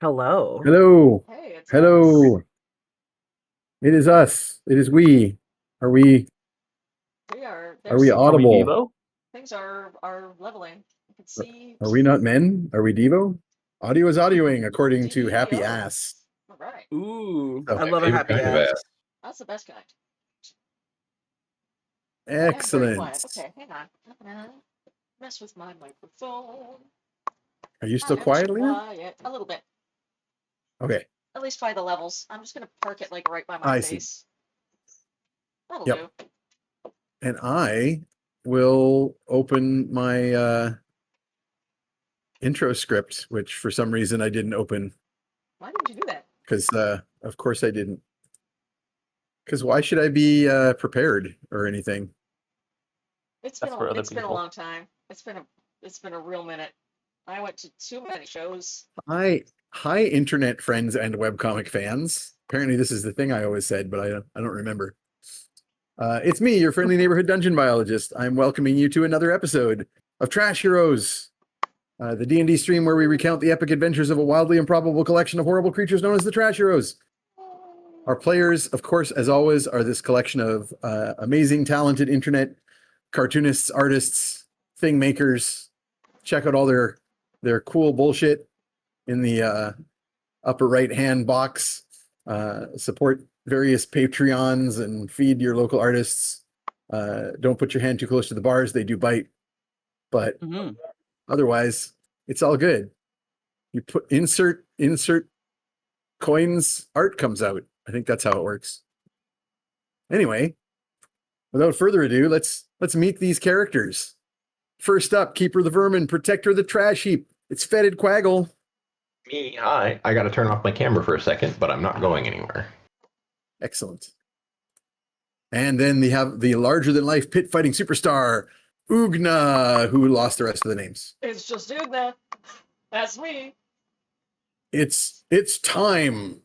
Hello. Hello. Hey, it's us. Hello. It is us. It is we. Are we We are. are There's we some Are we audible? Devo? things are leveling. I can see Are we not men? Are we Devo? Audio is audioing according to Happy DEO. Ass. All right, Ooh, So I My love a favorite happy kind of ass. ass. that's the best kind. I am very excellent. quiet. Okay, hang on. I'm gonna mess with my microphone. Are you I still am quiet, Lena? quiet. A little bit. Okay. At least by the levels. I'm just gonna park it like right by my I see. face. That'll Yep. do. And I will open my intro script, which for some reason I didn't open Why didn't you do that? because of course I didn't. Because why should I be prepared or anything? It's That's been for a other it's been a people. long time. It's been a real minute. I went to too many shows. Hi, internet friends and webcomic fans. Apparently, this is the thing I always said, but I don't remember. It's me, your friendly neighborhood dungeon biologist. I'm welcoming you to another episode of Trash Heroes, the D&D stream where we recount the epic adventures of a wildly improbable collection of horrible creatures known as the Trash Heroes. Our players, of course, as always, are this collection of amazing, talented internet cartoonists, artists, thing makers. Check out all their cool bullshit in the upper right hand box. Support various Patreons and feed your local artists. Don't put your hand too close to the bars, they do bite, but otherwise it's all good. You put insert coins, art comes out. I think that's how it works. Anyway, without further ado, let's meet these characters. First up, Keeper of the Vermin, Protector of the Trash Heap. It's Fetid Quaggle. Me, hi. I got to turn off my camera for a second, but I'm not going anywhere. Excellent. And then they have the larger-than-life pit fighting superstar, Ugna, who lost the rest of the names. It's just doing that. That's me. It's time.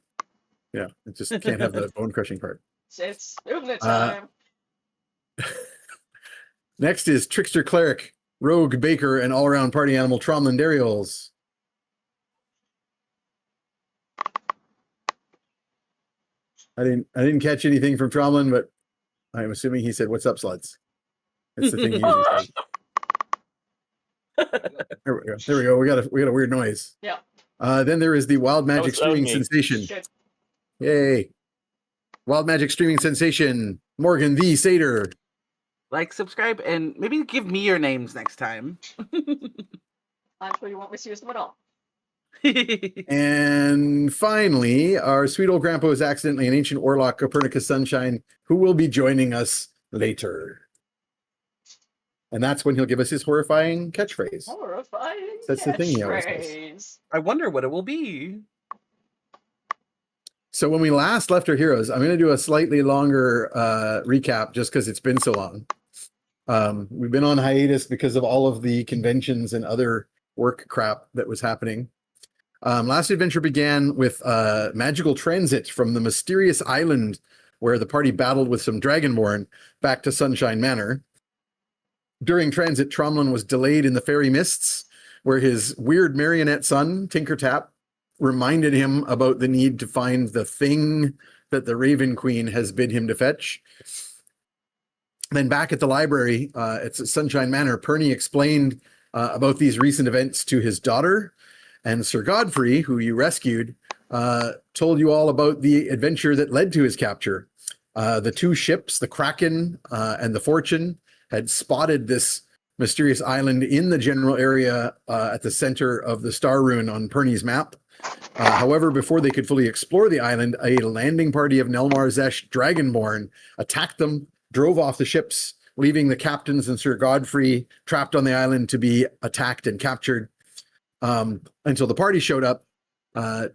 Yeah, it just can't have the bone-crushing part. It's Ugna Uh, time. Next is Trickster Cleric, Rogue Baker, and all-around party animal Tromlin Dariels. I didn't catch anything from Tromlin, but I'm assuming he said, "What's up, sluts?" It's the thing he usually says. There we go. There we go. We got a weird noise. Yeah. Then there is the Wild That Magic was streaming me. sensation. Shit. Yay! Wild Magic streaming sensation, Morgan the Satyr. Like, subscribe, and maybe give me your names next time. I'm sure you won't misuse them at all. And finally, our sweet old grandpa is accidentally an ancient warlock, Copernicus Sunshine, who will be joining us later. And that's when he'll give us his horrifying catchphrase. Horrifying That's the thing he always does. catchphrase. I wonder what it will be. So when we last left our heroes, I'm going to do a slightly longer recap just because it's been so long. We've been on hiatus because of all of the conventions and other work crap that was happening. Last adventure began with magical transit from the mysterious island where the party battled with some Dragonborn back to Sunshine Manor. During transit, Tromlin was delayed in the fairy mists, where his weird marionette son, Tinkertap, reminded him about the need to find the thing that the Raven Queen has bid him to fetch. Then back at the library, at Sunshine Manor, Perny explained about these recent events to his daughter, and Sir Godfrey, who you rescued, told you all about the adventure that led to his capture. The two ships, the Kraken and the Fortune, had spotted this mysterious island in the general area at the center of the Star Rune on Perny's map. However, before they could fully explore the island, a landing party of Nelmar Zesh Dragonborn attacked them, drove off the ships, leaving the captains and Sir Godfrey trapped on the island to be attacked and captured until the party showed up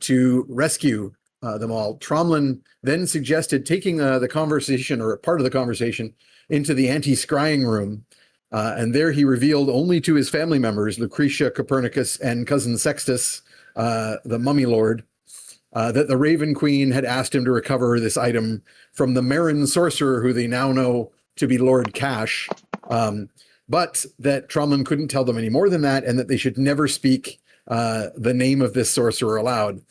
to rescue them all. Tromlin then suggested taking the conversation, or a part of the conversation, into the anti-scrying room. And there he revealed only to his family members, Lucretia, Copernicus, and cousin Sextus, the mummy lord, that the Raven Queen had asked him to recover this item from the Marin sorcerer, who they now know to be Lord Cash. But that Tromlin couldn't tell them any more than that, and that they should never speak the name of this sorcerer aloud.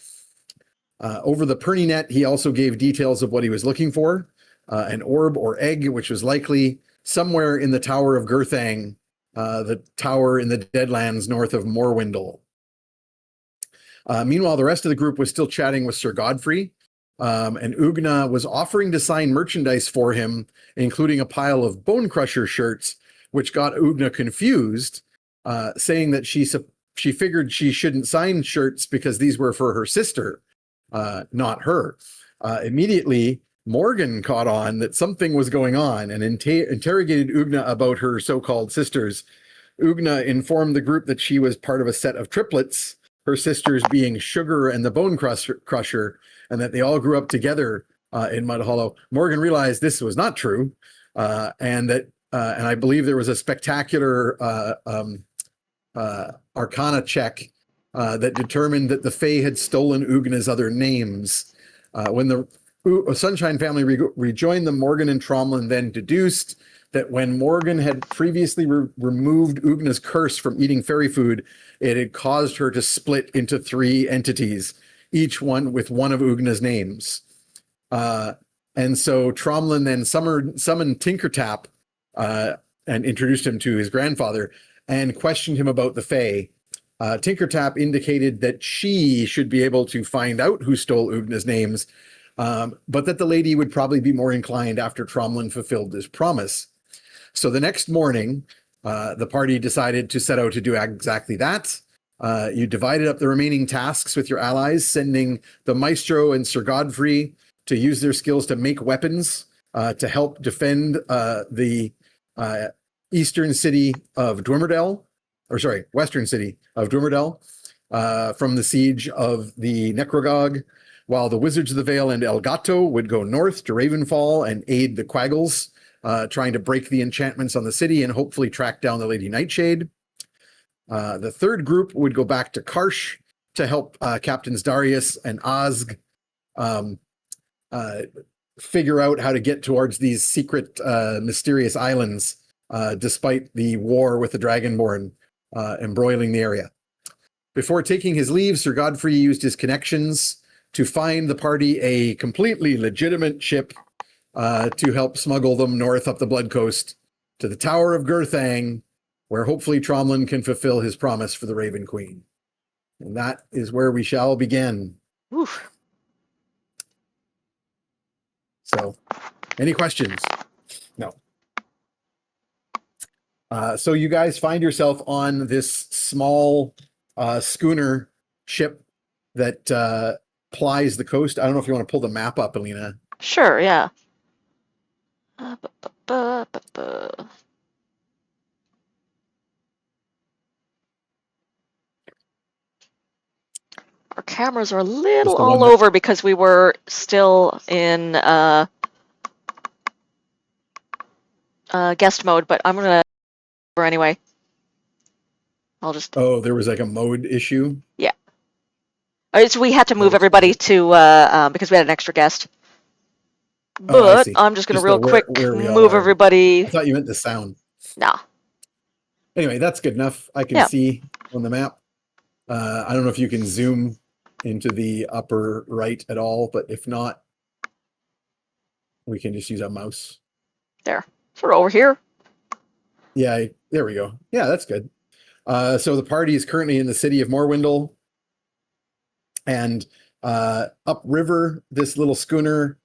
Over the Perny net, he also gave details of what he was looking for, an orb or egg, which was likely somewhere in the Tower of Gurthang, the tower in the Deadlands north of Morwindle. Meanwhile, the rest of the group was still chatting with Sir Godfrey, and Ugna was offering to sign merchandise for him, including a pile of Bone Crusher shirts, which got Ugna confused, saying that she figured she shouldn't sign shirts because these were for her sister, not her. Immediately, Morgan caught on that something was going on and interrogated Ugna about her so-called sisters. Ugna informed the group that she was part of a set of triplets, her sisters being Sugar and the Bone Crusher, and that they all grew up together in Mud Hollow. Morgan realized this was not true, and I believe there was a spectacular Arcana check that determined that the Fae had stolen Ugna's other names. When the Sunshine family rejoined them, Morgan and Tromlin then deduced that when Morgan had previously removed Ugna's curse from eating fairy food, it had caused her to split into 3 entities, each one with one of Ugna's names. And so Tromlin then summoned Tinkertap and introduced him to his grandfather and questioned him about the Fae. Tinkertap indicated that she should be able to find out who stole Ugna's names, but that the lady would probably be more inclined after Tromlin fulfilled his promise. So the next morning, the party decided to set out to do exactly that. You divided up the remaining tasks with your allies, sending the Maestro and Sir Godfrey to use their skills to make weapons to help defend the western city of Dwimmerdell from the siege of the Necrogog, while the Wizards of the Vale and Elgato would go north to Ravenfall and aid the Quaggles, trying to break the enchantments on the city and hopefully track down the Lady Nightshade. The third group would go back to Karsh to help Captains Darius and Ozg figure out how to get towards these secret, mysterious islands, despite the war with the Dragonborn embroiling the area. Before taking his leave, Sir Godfrey used his connections to find the party a completely legitimate ship to help smuggle them north up the Blood Coast to the Tower of Gurthang, where hopefully Tromlin can fulfill his promise for the Raven Queen. And that is where we shall begin. Oof. So, any questions? No. So you guys find yourself on this small schooner ship that plies the coast. I don't know if you want to pull the map up, Alina. Sure, yeah. Ba-ba-ba-ba-ba. Our cameras are a little the one all that- over because we were still in guest mode, but I'm gonna anyway. I'll just. Oh, there was like a mode issue. We had to move Oh, everybody to because we had an extra guest. Oh, I But see. I'm just gonna Just real the quick where we all move are. everybody. I thought you meant the sound. Nah. Anyway, that's good enough. I can Yeah. see on the map. I don't know if you can zoom into the upper right at all, but if not, we can just use a mouse. There. Sort of over here. Yeah, there we go. Yeah, that's good. So the party is currently in the city of Morwindle, and upriver, this little schooner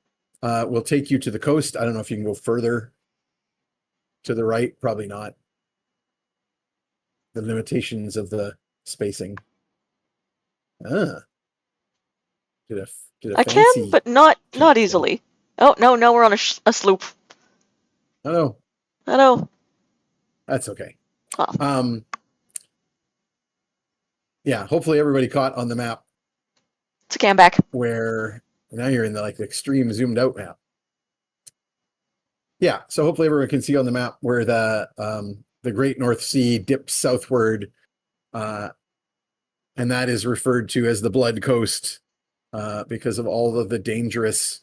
will take you to the coast. I don't know if you can go further to the right. Probably not. The limitations of the spacing. Ah. Did a I fancy. can, but not jump there. easily. Oh no, we're on a sloop. Oh no, I know. that's okay. Oh. Yeah, hopefully everybody caught on the map It's a cam back. where now you're in the like extreme zoomed out map. Yeah, so hopefully everyone can see on the map where the Great North Sea dips southward, and that is referred to as the Blood Coast because of all of the dangerous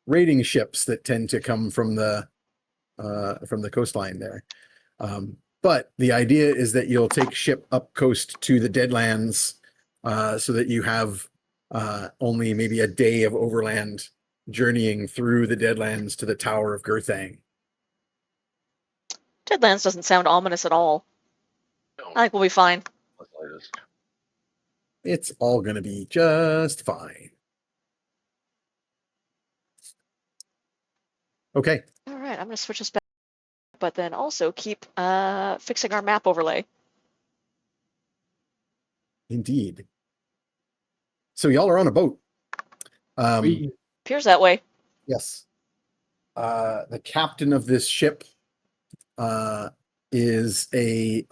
raiding ships that tend to come from the from the coastline there. But the idea is that you'll take ship up coast to the Deadlands, so that you have only maybe a day of overland journeying through the Deadlands to the Tower of Gurthang. Deadlands doesn't sound ominous at all. I think we'll be fine. It's all going to be just fine. Okay. All right, I'm going to switch us back, but then also keep fixing our map overlay. Indeed. So y'all are on a boat. Appears that way. Yes. The captain of this ship is a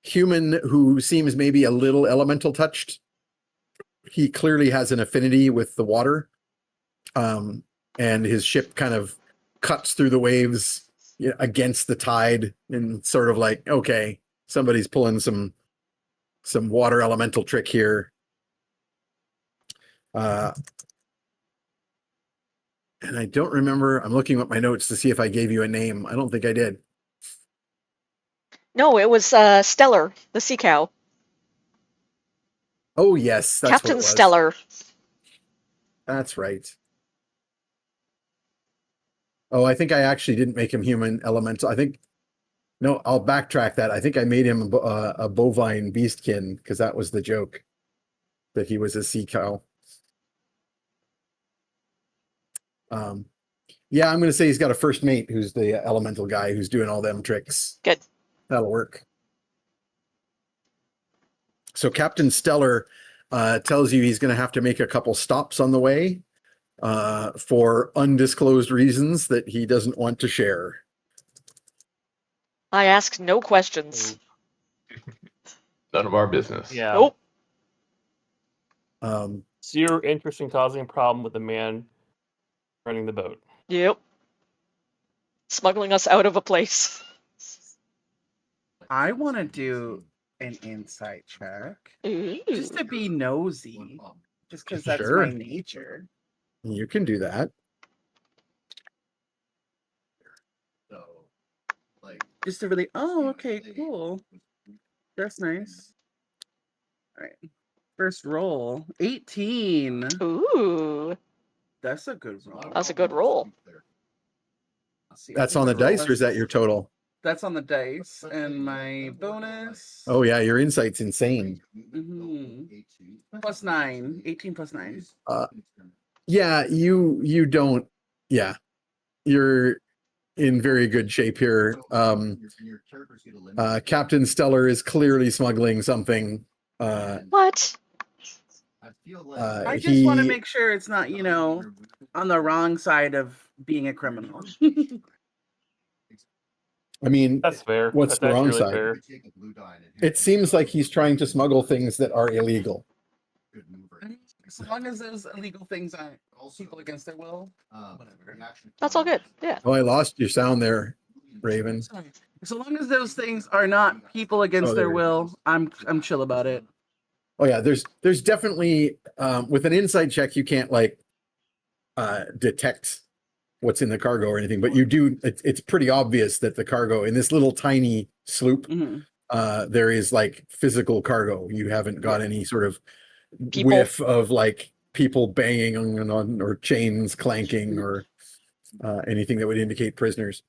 human who seems maybe a little elemental touched. He clearly has an affinity with the water. And his ship kind of cuts through the waves against the tide and sort of like, okay, somebody's pulling some water elemental trick here. And I don't remember. I'm looking at my notes to see if I gave you a name. I don't think I did. No, it was Stellar, the sea cow. Oh, yes. That's Captain what it was. Stellar. That's right. Oh, I think I actually didn't make him human elemental. No, I'll backtrack that. I think I made him a bovine beastkin because that was the joke, that he was a sea cow. Yeah, I'm going to say he's got a first mate who's the elemental guy who's doing all them tricks. Good. That'll work. So Captain Stellar tells you he's going to have to make a couple stops on the way for undisclosed reasons that he doesn't want to share. I asked no questions. None of our business. Yeah. Nope. Zero interest in causing a problem with the man running the boat. Yep. Smuggling us out of a place. I want to do an insight check Ooh. just to be nosy, just because that's Sure. my nature. You can do that. Just to really, oh, okay, cool. That's nice. All right. First roll, 18. Ooh. That's a good roll. That's a good roll. Let's see, That's I on the think my roll dice, or is that your total? That's on the dice, and my bonus. Oh yeah, your insight's insane. Plus 9. 18 plus 9. Yeah, you don't. Yeah, you're in very good shape here. Captain Stellar is clearly smuggling something. What? I just want to make sure it's not, on the wrong side of being a criminal. I mean, That's fair. What's That's the wrong actually side? fair. It seems like he's trying to smuggle things that are illegal. As long as those illegal things aren't people against their will, whatever. That's all good. Yeah. Oh, I lost your sound there, Raven. Sorry. So long as those things are not people against Oh, their there we will, I'm chill about it. Oh yeah, there's definitely with an inside check you can't like detect what's in the cargo or anything, but you do. It's pretty obvious that the cargo in this little tiny sloop, there is like physical cargo. You haven't got any sort of People. whiff of like people banging on or chains clanking or anything that would indicate prisoners.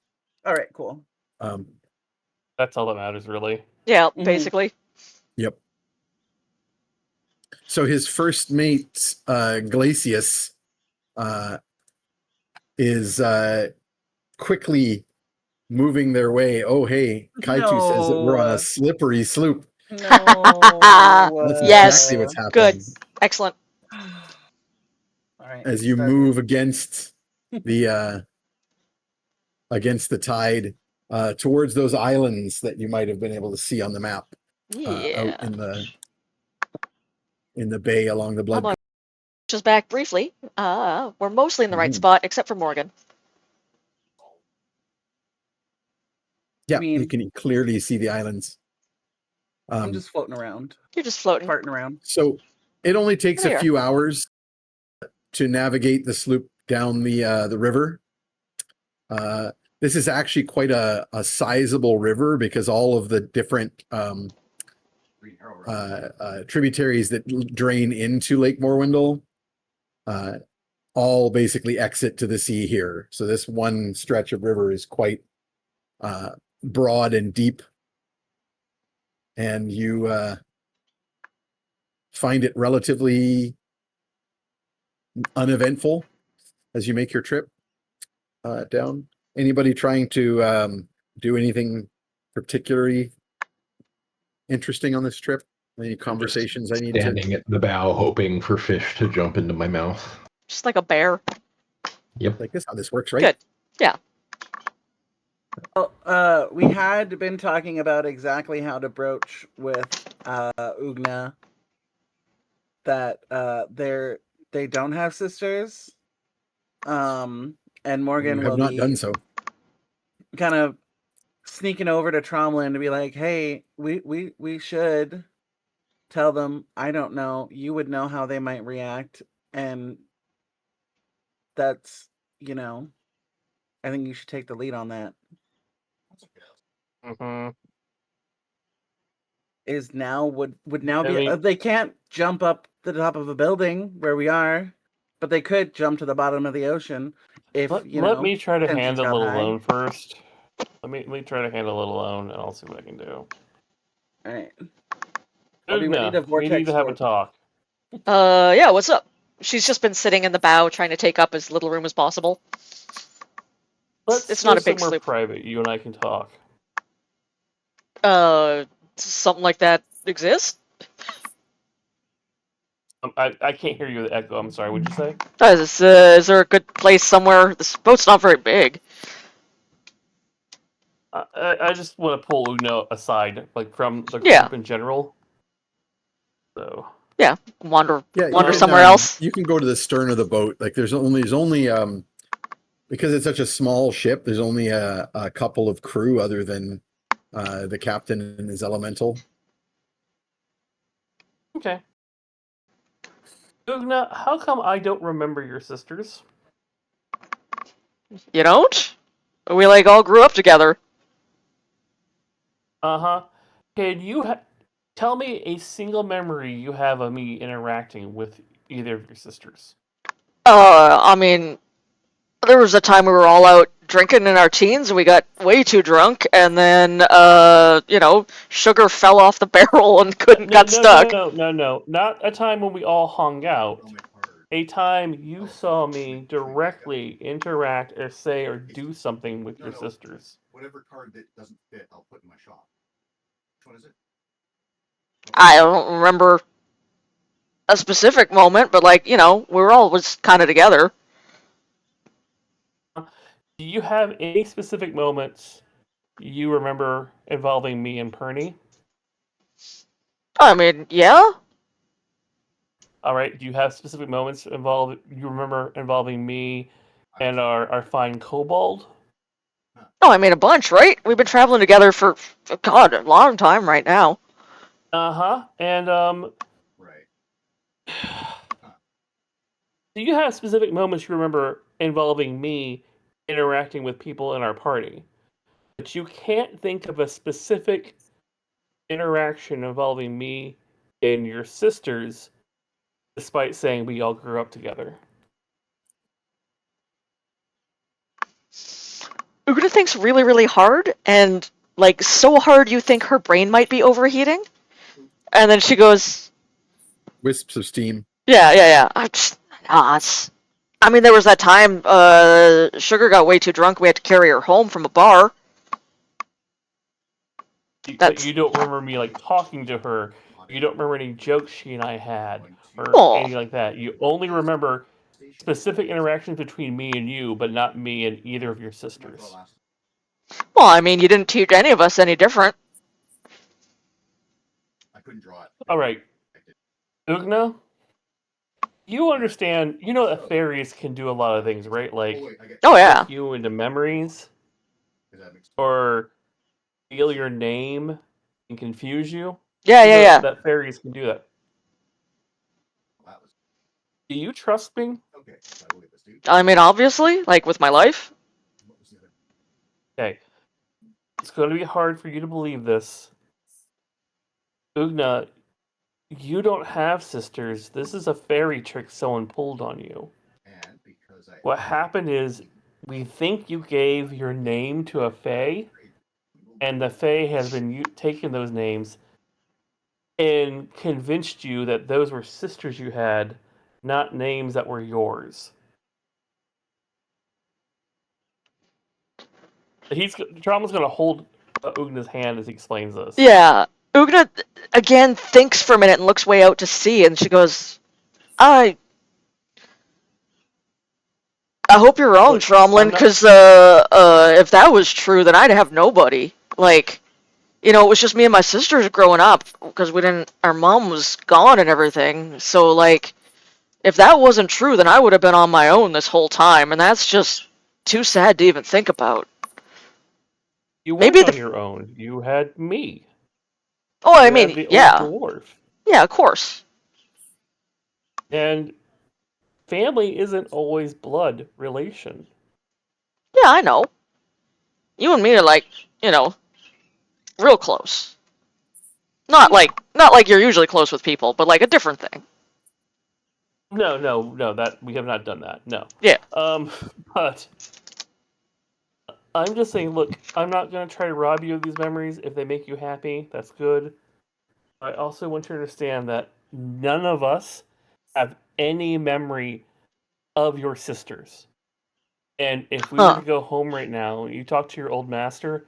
All right, cool. That's all that matters, really. Yeah, basically. Yep. So his first mate, Glacius, is quickly moving their way. Oh, hey, Kaitu says that we're on a slippery sloop. No. That's Yes. exactly what's happening. Good. Excellent. All right. As you move against the tide towards those islands that you might have been able to see on the map Yeah. out in the bay along the blood. Just back briefly. We're mostly in the right Mhm. spot, except for Morgan. Yeah, I mean- you can clearly see the islands. I'm just floating around, You're just floating. farting around. So it only takes There. a few hours to navigate the sloop down the river. this is actually quite a sizable river because all of the different tributaries that drain into Lake Morwindle all basically exit to the sea here. So this one stretch of river is quite broad and deep, and you find it relatively uneventful as you make your trip down. Anybody trying to do anything particularly interesting on this trip? Any conversations I need to? Standing at the bow, hoping for fish to jump into my mouth. Just like a bear. Yep. Like this, how this works, right? Good. Yeah. Well, we had been talking about exactly how to broach with Ugna that they don't have sisters. And Morgan You have will not be done so. kind of sneaking over to Tromlin to be like, hey, we should tell them. I don't know. You would know how they might react. And that's, I think you should take the lead on that. Mm-hmm. Is now would now I be mean- they can't jump up the top of a building where we are, but they could jump to the bottom of the ocean if Let me try to tensions handle got it high. alone first. Let me try to handle it alone, and I'll see what I can do. All right. I'll be ready Ugna, to we vortex need to have a forward. talk. Yeah, what's up? She's just been sitting in the bow trying to take up as little room as possible. Let's It's go not a big somewhere sloop. private. You and I can talk. Something like that exists? I can't hear you with the echo. I'm sorry. What'd you say? Is there a good place somewhere? This boat's not very big. I just want to pull Ugna aside, like from the Yeah. group in general. So Yeah, wander Yeah, wander you can, somewhere else. You can go to the stern of the boat. Like there's only because it's such a small ship. There's only a couple of crew other than the captain and his elemental. okay. Ugna, how come I don't remember your sisters? You don't? We all grew up together. Uh-huh. Can you tell me a single memory you have of me interacting with either of your sisters? I mean, there was a time we were all out drinking in our teens and we got way too drunk and then sugar fell off the barrel and got stuck. No. Not a time when we all hung out. A time you saw me directly interact or say or do something with your sisters. Whatever card that doesn't fit, I'll put in my shop. Which one is it? I don't remember a specific moment, but we were always kind of together. Do you have any specific moments you remember involving me and Perny? I mean, yeah. All right. Do you have specific moments you remember involving me and our fine kobold? Oh, I mean a bunch, right? We've been traveling together for God, a long time right now. Uh-huh. And Right. do you have specific moments you remember involving me interacting with people in our party? But you can't think of a specific interaction involving me and your sisters, despite saying we all grew up together. Ugna thinks really, really hard, and so hard you think her brain might be overheating. And then she goes, Wisps of steam. Yeah. I mean, there was that time Sugar got way too drunk. We had to carry her home from a bar. But you don't remember me talking to her. You don't remember any jokes she and I had or Aw. anything like that. You only remember specific interactions between me and you, but not me and either of your sisters. Well, I mean, you didn't teach any of us any different. I couldn't draw it. All right, Ugna, you understand? You know that fairies can do a lot of things, right? Like, Oh yeah. trick you into memories, or steal your name and confuse you. Yeah. You know Yeah. that fairies can do that. Do you trust me? I mean, obviously, with my life. It's going to be hard for you to believe this. Ugna, you don't have sisters. This is a fairy trick someone pulled on you. What happened is, we think you gave your name to a fae, and the fae has been taking those names and convinced you that those were sisters you had, not names that were yours. Trauma's going to hold Ugna's hand as he explains this. Yeah. Ugna again thinks for a minute and looks way out to sea, and she goes, I hope you're wrong, Look, Tromlin, because if that was true, then I'd have nobody. Like, it was just me and my sisters growing up, because our mom was gone and everything. So, like, if that wasn't true, then I would have been on my own this whole time, and that's just too sad to even think about. You Maybe weren't on your own. You had me. Oh, I You mean, had the yeah. old dwarf. Yeah, of course. And family isn't always blood relation. Yeah, I know. You and me are like, real close. Not like you're usually close with people, but like a different thing. No, that we have not done that. No. Yeah. But I'm just saying, look, I'm not gonna try to rob you of these memories. If they make you happy, that's good. I also want you to understand that none of us have any memory of your sisters. And if we were to go home right now and you talk to your old master,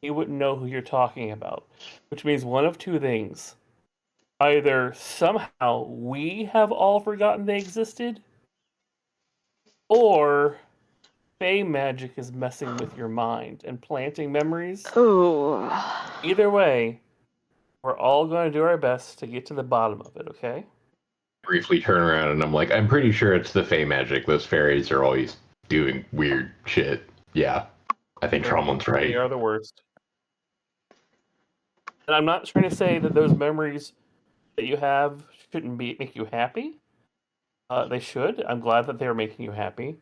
he wouldn't know who you're talking about. Which means one of two things. Either somehow we have all forgotten they existed, or Fey magic is messing with your mind and planting memories. Ooh. Either way, we're all going to do our best to get to the bottom of it, okay? Briefly turn around and I'm like, I'm pretty sure it's the Fey magic. Those fairies are always doing weird shit. Yeah, I think Tromlin's They right. are the worst. And I'm not trying to say that those memories that you have shouldn't make you happy. They should. I'm glad that they're making you happy.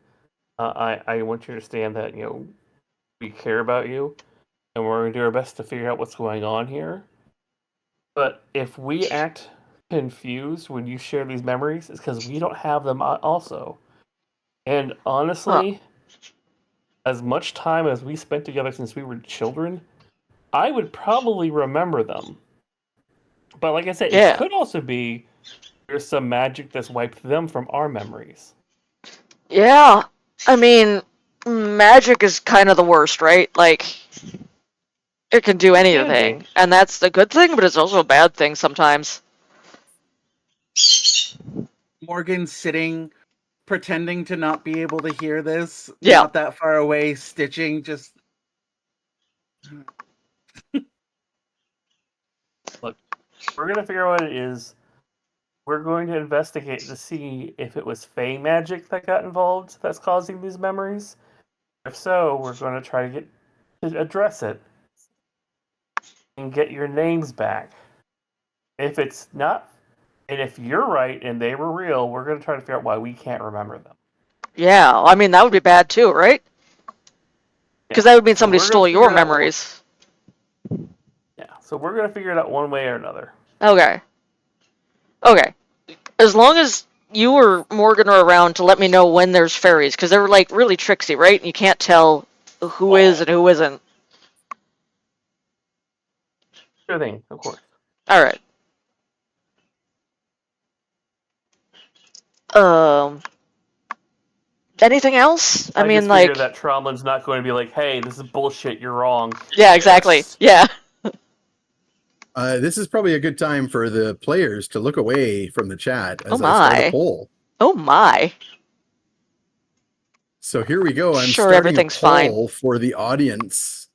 I want you to understand that, we care about you, and we're going to do our best to figure out what's going on here. But if we act confused when you share these memories, it's because we don't have them also. And honestly, as much time as we spent together since we were children, I would probably remember them. But like I said, Yeah. it could also be there's some magic that's wiped them from our memories. Yeah. I mean, magic is kind of the worst, right? Like, it can do anything. And that's the good thing, but it's also a bad thing sometimes. Morgan's sitting, pretending to not be able to hear this, Yeah. not that far away, stitching, just... Look, we're going to figure out what it is. We're going to investigate to see if it was Fey magic that got involved that's causing these memories. If so, we're going to try to address it and get your names back. If it's not, and if you're right and they were real, we're going to try to figure out why we can't remember them. Yeah, I mean, that would be bad too, right? Because that would mean somebody stole your memories. Yeah, so we're going to figure it out one way or another. Okay. As long as you or Morgan are around to let me know when there's fairies, because they're like really tricksy, right? And you can't tell who is and who isn't. Sure thing, of course. All right. Anything else? I mean, just like, figure that Tromlin's not going to be like, "Hey, this is bullshit. You're wrong." yeah, exactly. Yeah. This is probably a good time for the players to look away from the chat as Oh I start my. a poll. Oh my. So here we go. I'm Sure, starting everything's a fine. poll for the audience.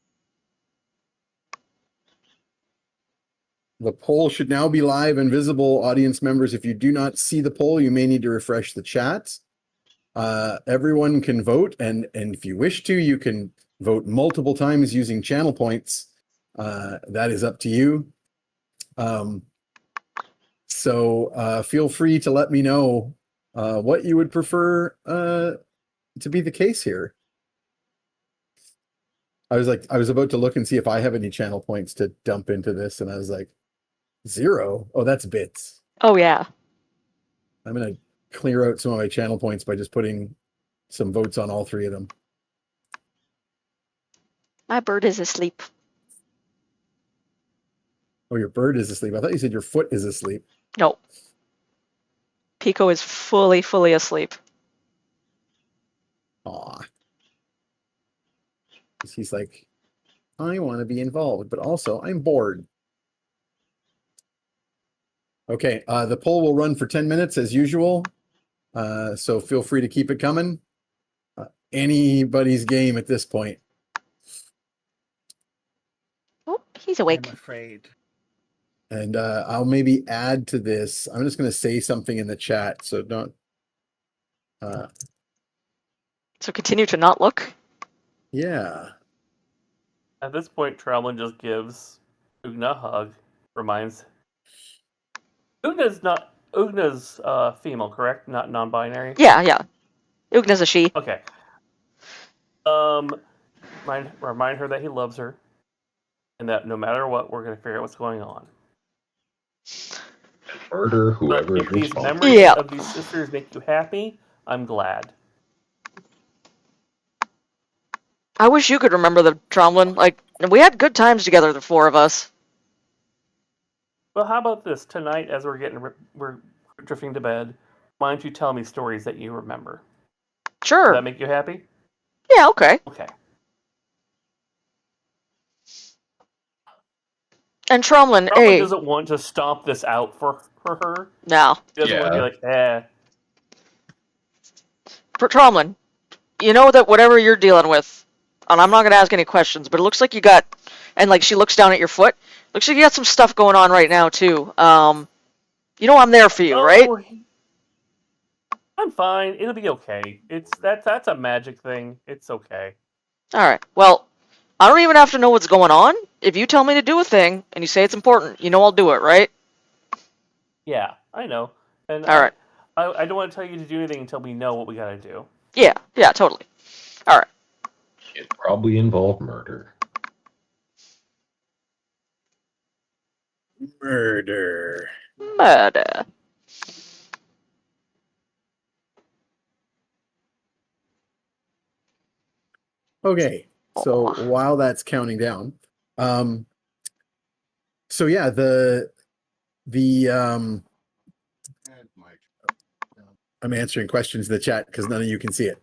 The poll should now be live and visible. Audience members, if you do not see the poll, you may need to refresh the chat. Everyone can vote, and if you wish to, you can vote multiple times using channel points. That is up to you. So feel free to let me know what you would prefer to be the case here. I was about to look and see if I have any channel points to dump into this, and I was like, 0? Oh, that's bits. Oh yeah. I'm gonna clear out some of my channel points by just putting some votes on all 3 of them. My bird is asleep. Oh, your bird is asleep. I thought you said your foot is asleep. No. Pico is fully asleep. Aw. He's like, I want to be involved, but also I'm bored. Okay, the poll will run for 10 minutes as usual. So feel free to keep it coming. Anybody's game at this point. Oh, he's I'm awake. afraid. And I'll maybe add to this. I'm just going to say something in the chat, so don't. So continue to not look. Yeah. At this point, Trowlin just gives Ugna a hug. Reminds Ugna's female, correct? Not non-binary. Yeah. Ugna's a she. Okay. Remind her that he loves her, and that no matter what, we're gonna figure out what's going on. Murder But whoever if is these responsible. memories Yeah. of these sisters make you happy, I'm glad. I wish you could remember the Tromlin. Like, we had good times together, the 4 of us. Well, how about this tonight? As we're drifting to bed, why don't you tell me stories that you remember? Does Sure. that make you happy? Yeah, okay. Okay. And Tromlin, Trump hey. doesn't want to stomp this out for her. No. He doesn't want to be Yeah. like, eh. For Tromlin, you know that whatever you're dealing with, and I'm not going to ask any questions, but it looks like you got, and like she looks down at your foot, looks like you got some stuff going on right now, too. You know I'm there for you, right? Oh, I'm fine. It'll be okay. That's a magic thing. It's okay. Alright, well, I don't even have to know what's going on. If you tell me to do a thing, and you say it's important, you know I'll do it, right? Yeah, I know. And Alright. I don't want to tell you to do anything until we know what we gotta do. Yeah, totally. Alright. It probably involved murder. Murder. Murder. Okay. So Aw. while that's counting down, so yeah, the I'm answering questions in the chat because none of you can see it.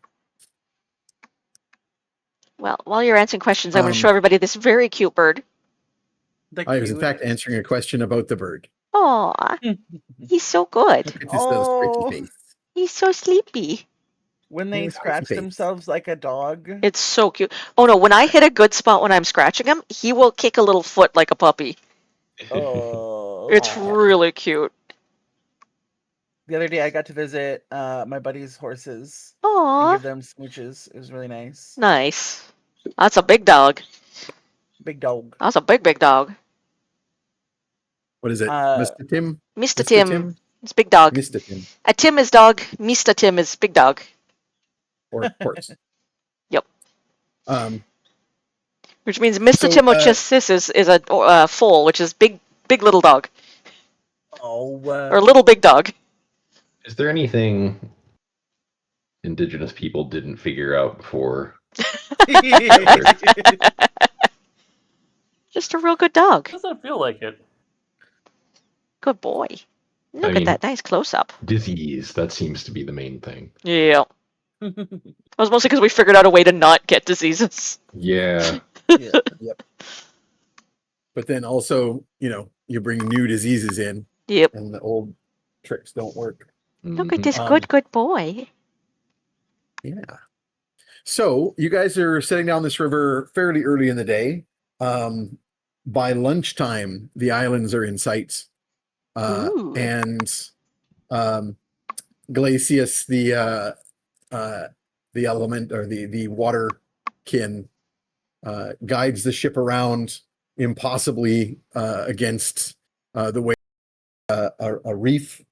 Well, while you're answering questions, I want to Um, show everybody this very cute bird. The I was in fact answering a question about the bird. Aw, cute. he's so good. Look at this little Oh. pretty face. He's so sleepy. When they Yeah, scratch face. themselves like a dog. It's so cute. Oh no, when I hit a good spot when I'm scratching him, he will kick a little foot like a puppy. Oh. It's really cute. The other day I got to visit my buddy's horses and Aw, give them smooches. It was really nice. nice. That's a big dog. Big dog. That's a big dog. What is it? Uh, Mr. Tim? Mr. Tim. Tim? It's big dog. Mr. Tim. A Tim is dog. Mr. Tim is big dog. Or horse. Yep. Um, Which means Mr. So, Timochis is a foal, which is big little dog. Oh. Or little big dog. Is there anything indigenous people didn't figure out before? Just a real good dog. Doesn't feel like it. Good boy. Look mean- at that nice close up. Disease. That seems to be the main thing. Yeah. It was mostly because we figured out a way to not get diseases. Yeah. Yeah. Yep. But then also, you bring new diseases in Yep. and the old tricks don't work. Look at Mhm. this Um, good boy. Yeah. So you guys are setting down this river fairly early in the day. By lunchtime, the islands are in sight. Ooh. And Glacius, the element or the waterkin, guides the ship around impossibly against the way a reef.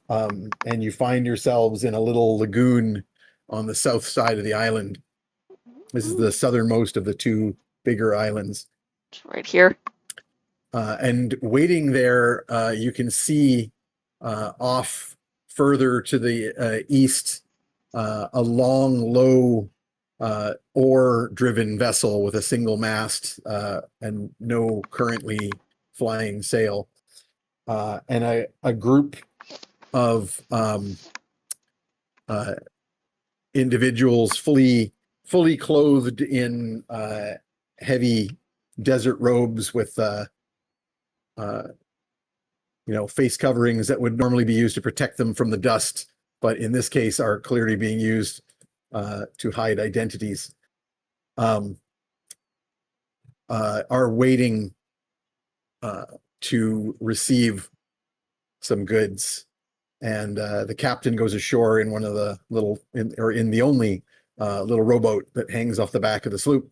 And you find yourselves in a little lagoon on the south side of the island. This is the southernmost of the two bigger islands. Right here. And waiting there, you can see off further to the east a long, low oar-driven vessel with a single mast and no currently flying sail, and a group of individuals fully clothed in heavy desert robes with face coverings that would normally be used to protect them from the dust, but in this case are clearly being used to hide identities, are waiting to receive some goods. And the captain goes ashore in one of the in the only little rowboat that hangs off the back of the sloop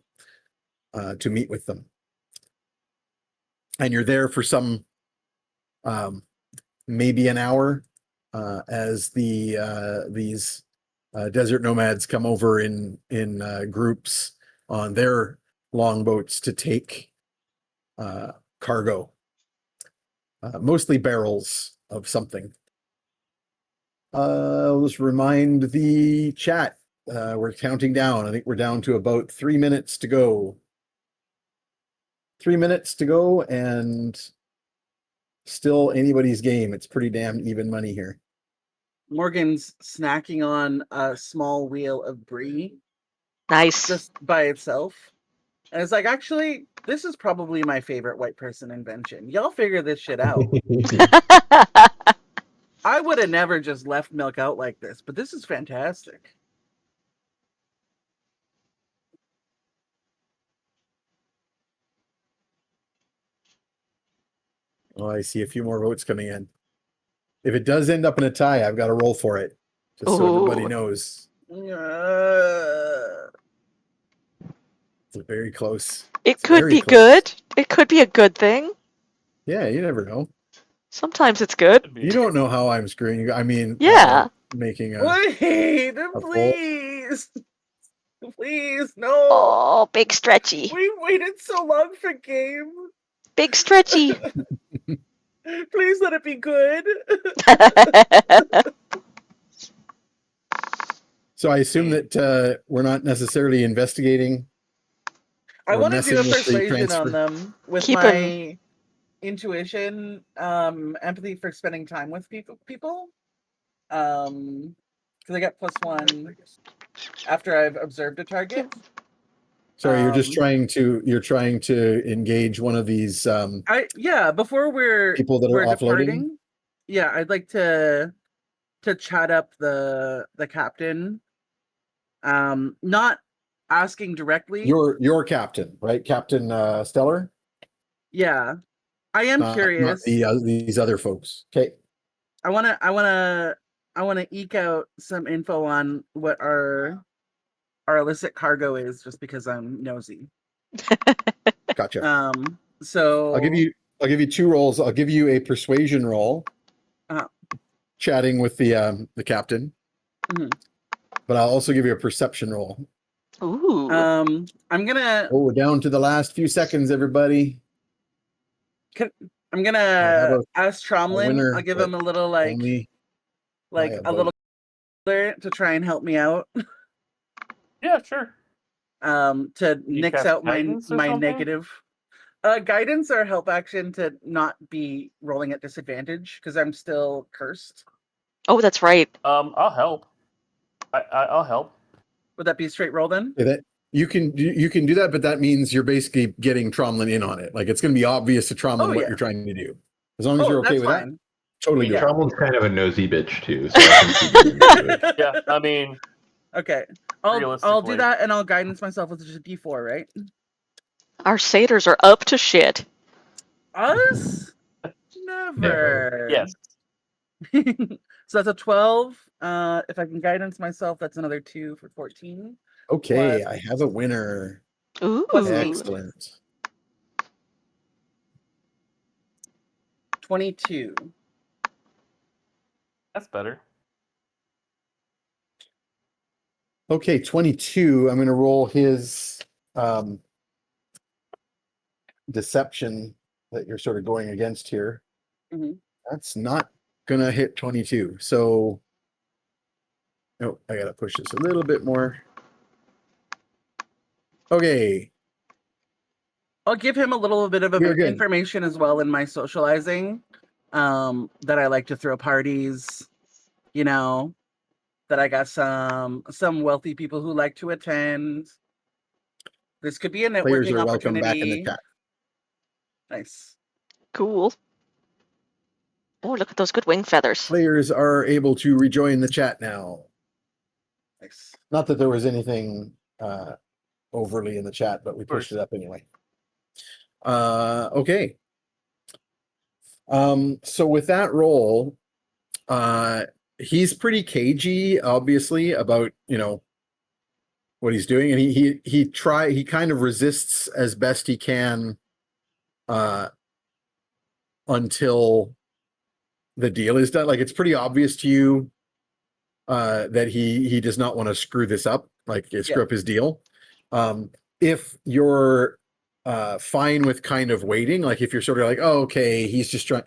to meet with them. And you're there for some maybe an hour as these desert nomads come over in groups on their longboats to take cargo, mostly barrels of something. I'll just remind the chat, we're counting down. I think we're down to about 3 minutes to go. 3 minutes to go, and still anybody's game. It's pretty damn even money here. Morgan's snacking on a small wheel of brie Nice. just by itself. And it's like, actually, this is probably my favorite white person invention. Y'all figure this shit out. I would have never just left milk out like this, but this is fantastic. Oh, I see a few more votes coming in. If it does end up in a tie, I've got to roll for it, just so everybody Ooh. knows. It's very close. It It's could very be close. good. It could be a good thing. Yeah, you never know. Sometimes it's good. You don't know how I'm screwing you. I mean, Yeah. making a Wait, poll. please. Please, no. Oh, big stretchy. We waited so long for game. Big stretchy. Please let it be good. So I assume that we're not necessarily investigating. I or want to do messing a with the persuasion on transfer. them with Keep my intuition, empathy for spending time with people. Because I get +1 after I've observed a target. Sorry, you're trying to engage one of these before people that are we're offloading. departing. Yeah, I'd like to chat up the captain. Not asking directly. Your captain, right? Captain Stellar? Yeah. I am curious. Not these other folks. Okay. I wanna eke out some info on what our illicit cargo is, just because I'm nosy. Gotcha. So I'll give you 2 rolls. I'll give you a persuasion roll, chatting with the captain, but I'll also give you a perception roll. Ooh. I'm gonna. Oh, we're down to the last few seconds, everybody. I'm gonna ask Tromlin. winner, I'll give him a little a little to try and help me out. Yeah, sure. To nix cast out my guidance or something? negative. Guidance or help action to not be rolling at disadvantage because I'm still cursed. Oh, that's right. I'll help. I'll help. Would that be a straight roll then? Yeah, you can do that, but that means you're basically getting Tromlin in on it. Like, it's going to be obvious to Tromlin what you're trying to do. As long as you're okay with that, totally. Yeah. Tromlin's kind of a nosy bitch too, so I can see you into it. Yeah, I mean, okay. I'll do that, and I'll guidance myself with just a D4, right? Our satyrs are up to shit. Us? Never. Yes. So that's a 12. If I can guidance myself, that's another 2 for 14. Okay, I have a winner. Ooh. Excellent. 22. That's better. Okay, 22. I'm going to roll his deception that you're sort of going against here. Mhm. That's not going to hit 22. So, no, I got to push this a little bit more. Okay, I'll give him a little bit of You're good. information as well in my socializing. That I like to throw parties, you know, that I got some wealthy people who like to attend. This could be a players networking are welcome back in the opportunity. chat. Nice. Cool. Oh, look at those good wing feathers. Players are able to rejoin the chat now. Nice. Not that there was anything overly in the chat, but we pushed course. it up anyway. Okay. So with that roll, he's pretty cagey, obviously, about, you know, what he's doing, and he kind of resists as best he can until the deal is done. Like, it's pretty obvious to you that he does not want to screw this up, like screw up his deal. If you're fine with kind of waiting, like if you're sort of like, oh, okay, he's just trying,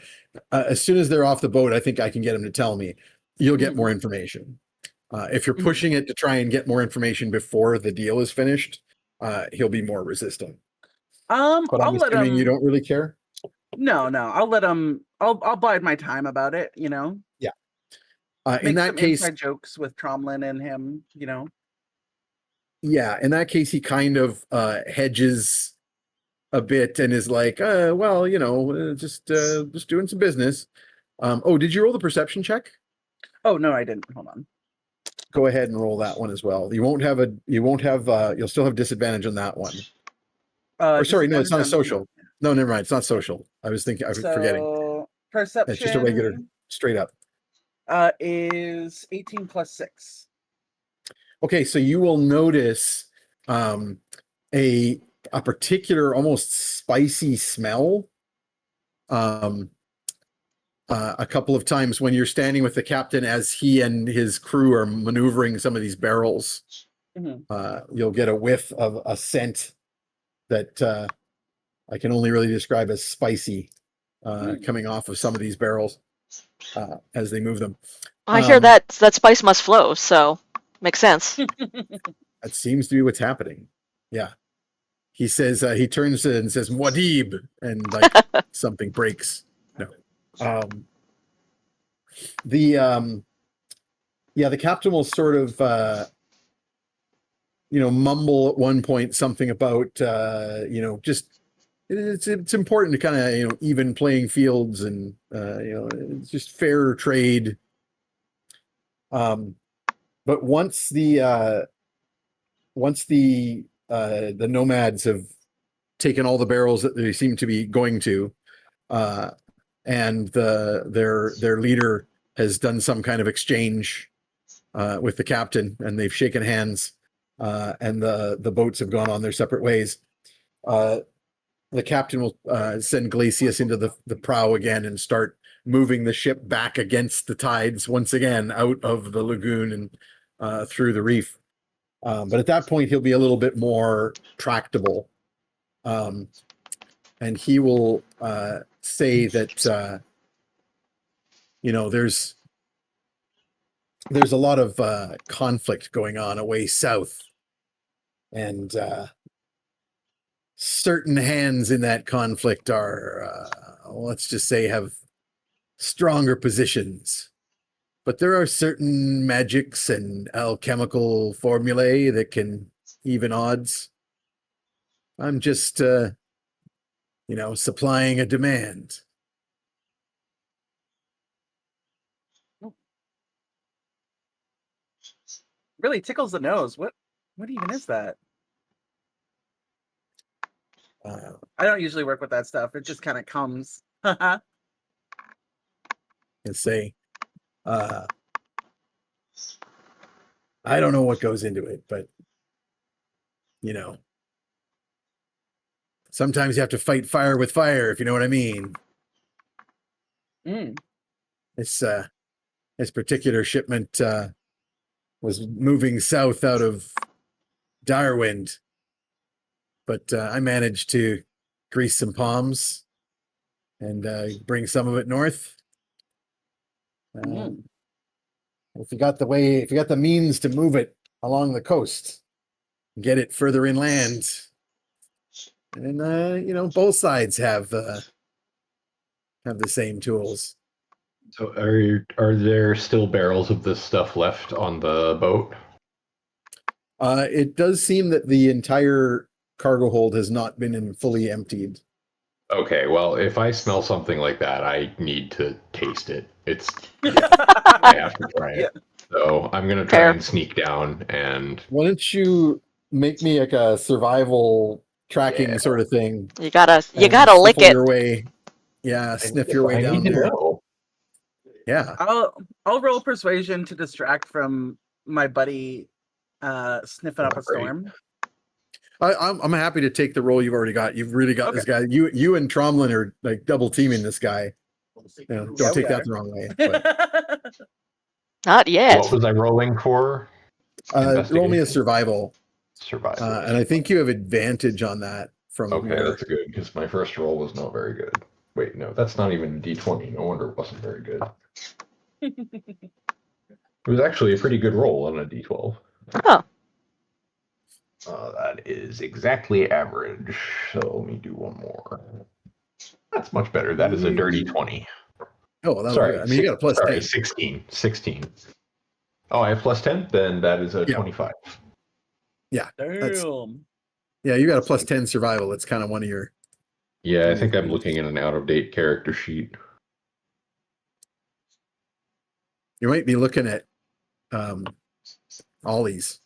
as soon as they're off the boat, I think I can get him to tell me, you'll get more information. If you're pushing it to try and get more information before the deal is finished, he'll be more resistant. But I'm I'll let assuming him. you don't really care. No, I'll let him. I'll bide my time about it. You know. Yeah. Make In that some case, inside jokes with Tromlin and him. You know. yeah, in that case, he kind of hedges a bit and is like, well, you know, just doing some business. Oh, did you roll the perception check? Oh no, I didn't. Hold on. Go ahead and roll that one as well. You'll still have disadvantage on that one. Or sorry, no, it's not a social. No, never mind. It's not social. I was forgetting. Perception. It's just a regular straight up. Is 18 plus 6. Okay, so you will notice a particular almost spicy smell a couple of times when you're standing with the captain as he and his crew are maneuvering some of these barrels. You'll get a whiff of a scent that I can only really describe as spicy coming off of some of these barrels as they move them. I hear that spice must flow, so makes sense. That seems to be what's happening. Yeah. He says, he turns and says, Muad'Dib, and like something breaks. No. The captain will sort of, mumble at one point something about, just it's important to kind of, even playing fields and, it's just fair trade. But once the nomads have taken all the barrels that they seem to be going to, and their leader has done some kind of exchange with the captain, and they've shaken hands, and the boats have gone on their separate ways. The captain will send Glacius into the prow again and start moving the ship back against the tides once again out of the lagoon and through the reef. But at that point, he'll be a little bit more tractable. And he will say that, there's a lot of conflict going on away south. And certain hands in that conflict are, let's just say, have stronger positions. But there are certain magics and alchemical formulae that can even odds. I'm just, supplying a demand. Really tickles the nose. What even is that? I don't usually work with that stuff. It just kind of comes. And say, I don't know what goes into it, but sometimes you have to fight fire with fire, if you know what I mean. This particular shipment was moving south out of Direwind, but I managed to grease some palms and bring some of it north. If you got the means to move it along the coast, get it further inland, and both sides have the same tools. So are there still barrels of this stuff left on the boat? It does seem that the entire cargo hold has not been fully emptied. Okay, well, if I smell something like that, I need to taste it. I have to try it. Yeah. So I'm gonna try Fair. and sneak down and Why don't you make me like a survival tracking Yeah. sort of thing? You gotta and lick sniffle it. your way. Yeah, sniff your way I down need to there. know. Yeah. I'll roll persuasion to distract from my buddy sniffing up a Great. storm. I'm happy to take the role you've already got. You've really got this guy. You and Tromlin are like double teaming this guy. Don't Yeah, take we that are. the wrong way. But, Not yet. What was I rolling for? roll me a Investigation? survival, Survival. and I think you have advantage on that from Okay, your. that's good because my first roll was not very good. Wait, no, that's not even a D20. No wonder it wasn't very good. It was actually a pretty good roll on a D12. Huh. That is exactly average. So let me do one more. That's much better. That is a dirty 20. Oh, that'll Sorry, do it. I mean, you got a plus 10. 16. 16. Oh, I have plus 10? Then that is a Yeah. 25. Yeah, Damn. yeah, you got a plus 10 survival. It's kind of one of your. Yeah, I think I'm looking at an out-of-date character sheet. You might be looking at Ollie's.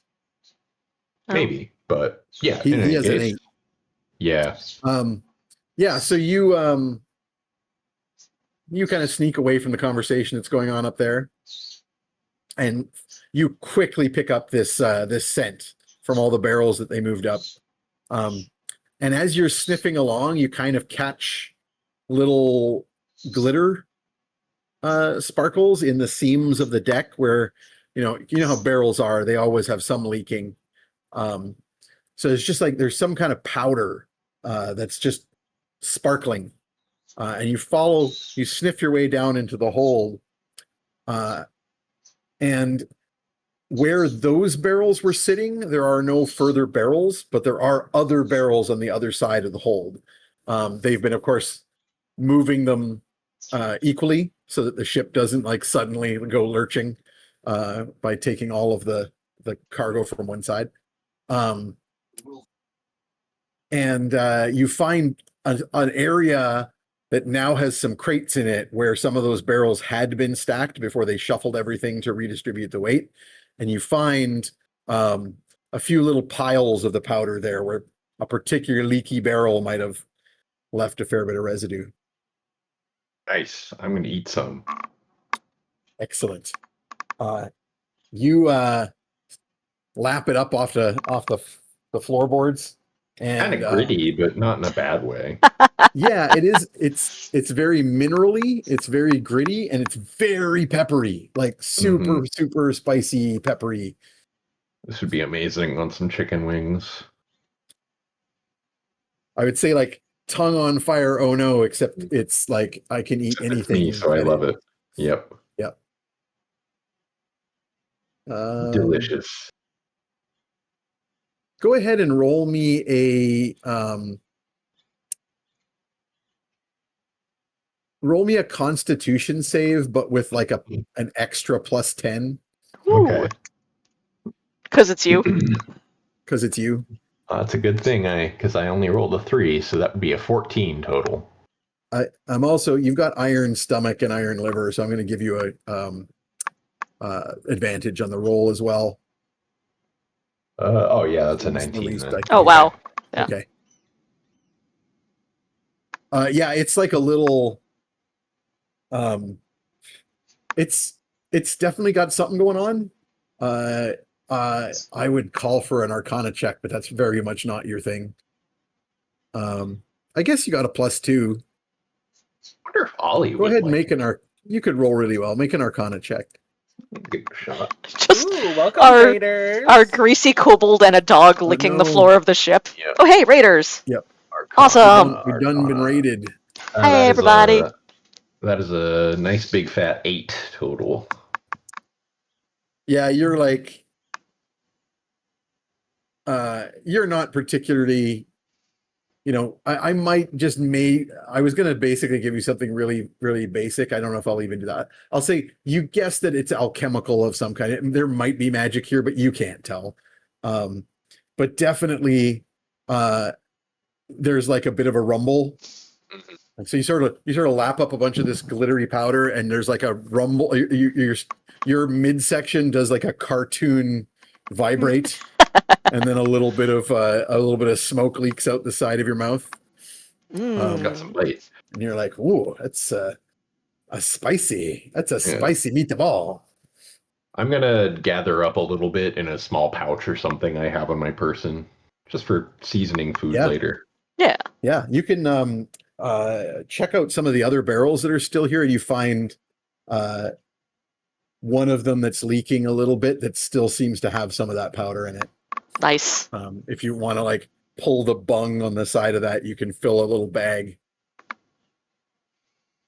Oh. Maybe, but yeah, He in any has an case. 8. Yeah. Yeah, so you kind of sneak away from the conversation that's going on up there, and you quickly pick up this this scent from all the barrels that they moved up. And as you're sniffing along, you kind of catch little glitter sparkles in the seams of the deck where you know how barrels are, they always have some leaking. So it's just like there's some kind of powder that's just sparkling. And you sniff your way down into the hold. And where those barrels were sitting, there are no further barrels, but there are other barrels on the other side of the hold. They've been, of course, moving them equally so that the ship doesn't like suddenly go lurching by taking all of the cargo from one side. And you find an area that now has some crates in it where some of those barrels had been stacked before they shuffled everything to redistribute the weight. And you find a few little piles of the powder there where a particular leaky barrel might have left a fair bit of residue. Nice. I'm going to eat some. Excellent. You lap it up off the floorboards. And Kind of gritty, but not in a bad way. yeah, it is. It's very minerally. It's very gritty, and it's very peppery, like super spicy, peppery. This would be amazing on some chicken wings. I would say like tongue on fire. Oh no! Except it's like I can eat It's anything. me, so I love it. Yep. Yep. Delicious. Go ahead and roll me a Constitution save, but with like an extra plus 10 Okay. Because it's you. because it's you. That's a good thing, because I only rolled a 3, so that would be a 14 total. I'm also, you've got iron stomach and iron liver, so I'm going to give you a advantage on the roll as well. Oh yeah, that's a It's the 19 least then. I can Oh do. wow. Yeah. Okay. Yeah, it's like a little. It's definitely got something going on. I would call for an Arcana check, but that's very much not your thing. I guess you got a +2. I wonder if Ollie Go would ahead and like make you could roll really well. Make an Arcana check. Good shot. Just Ooh, welcome, our- Raiders. our greasy kobold and a dog licking the no. floor of the ship. Yeah. Oh, hey, Raiders! Our Awesome. We've done been raided. Hey, that is everybody. that is a nice big fat 8 total. Yeah, you're like, you're not particularly, I might just I was going to basically give you something really, really basic. I don't know if I'll even do that. I'll say you guess that it's alchemical of some kind. There might be magic here, but you can't tell. But definitely, there's like a bit of a rumble. And so you sort of lap up a bunch of this glittery powder, and there's like a rumble. Your midsection does like a cartoon vibrate, and then a little bit of smoke leaks out the side of your mouth, Got some bite. and you're like, "Ooh, that's a spicy. That's a Yeah. spicy meatball." I'm gonna gather up a little bit in a small pouch or something I have on my person, just for seasoning food Yeah. later. Yeah. Yeah, you can check out some of the other barrels that are still here, and you find one of them that's leaking a little bit that still seems to have some of that powder in it. Nice. If you want to like pull the bung on the side of that, you can fill a little bag.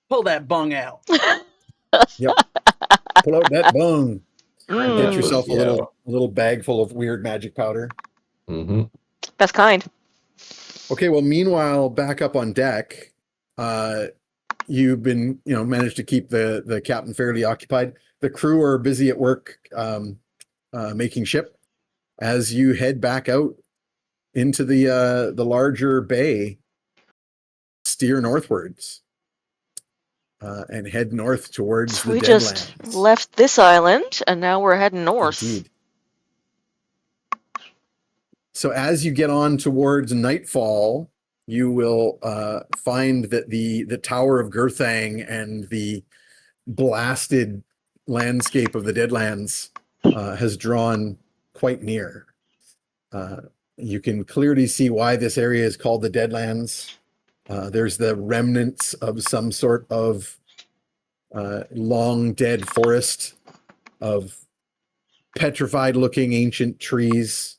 Pull that bung out. Yep. Pull out that bung. Mm. Get yourself Yeah. a little bag full of weird magic powder. Mm-hmm. Best kind. Okay, well, meanwhile, back up on deck, you've been, managed to keep the captain fairly occupied. The crew are busy at work making ship. As you head back out into the larger bay, steer northwards and head north towards So the we just Deadlands. left this island, and now we're heading north. Indeed. So as you get on towards nightfall, you will find that the Tower of Gurthang and the blasted landscape of the Deadlands has drawn quite near. You can clearly see why this area is called the Deadlands. There's the remnants of some sort of long dead forest of petrified looking ancient trees,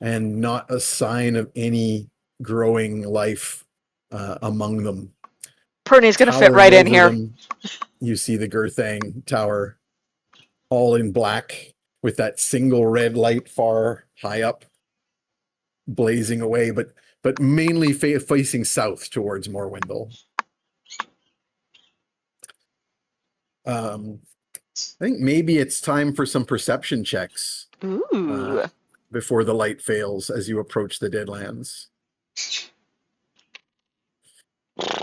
and not a sign of any growing life among them. Perny's gonna fit Towering right in over here. them, you see the Gurthang Tower, all in black, with that single red light far high up, blazing away, but mainly facing south towards Morwindle. I think maybe it's time for some perception checks Ooh. before the light fails as you approach the Deadlands.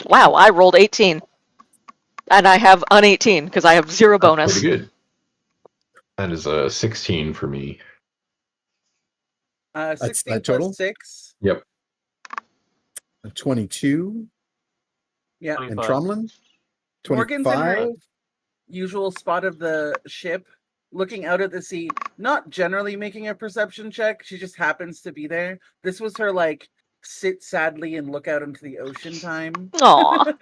Wow, I rolled 18. And I have an 18 because I have 0 bonus. Pretty good. That is a 16 for me. 16 that plus total? 6. Yep. 22. Yeah. And 25. Tromlin? Morgan's in her 25. usual spot of the ship, looking out at the sea, not generally making a perception check. She just happens to be there. This was her, like, sit sadly and look out into the ocean time. Aw.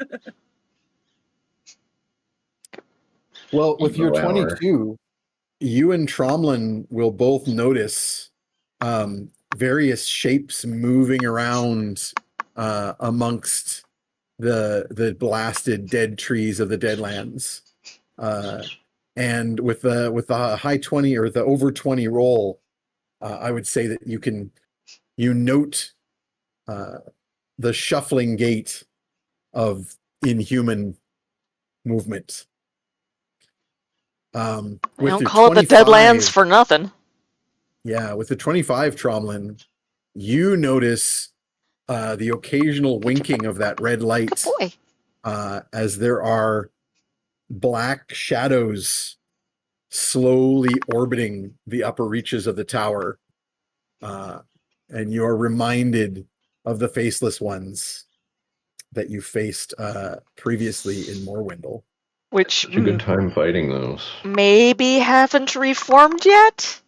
Well, with your Evo hour. 22, you and Tromlin will both notice various shapes moving around amongst the blasted dead trees of the Deadlands. And with the high 20 or the over 20 roll, I would say that you note the shuffling gait of inhuman movement. We With don't your call it the 25 Deadlands for nothing. Yeah, with the 25 Tromlin, you notice the occasional winking of that red light Boy. as there are black shadows slowly orbiting the upper reaches of the tower. And you're reminded of the faceless ones that you faced previously in Morwindle. Which Such a good time fighting those. maybe haven't reformed yet?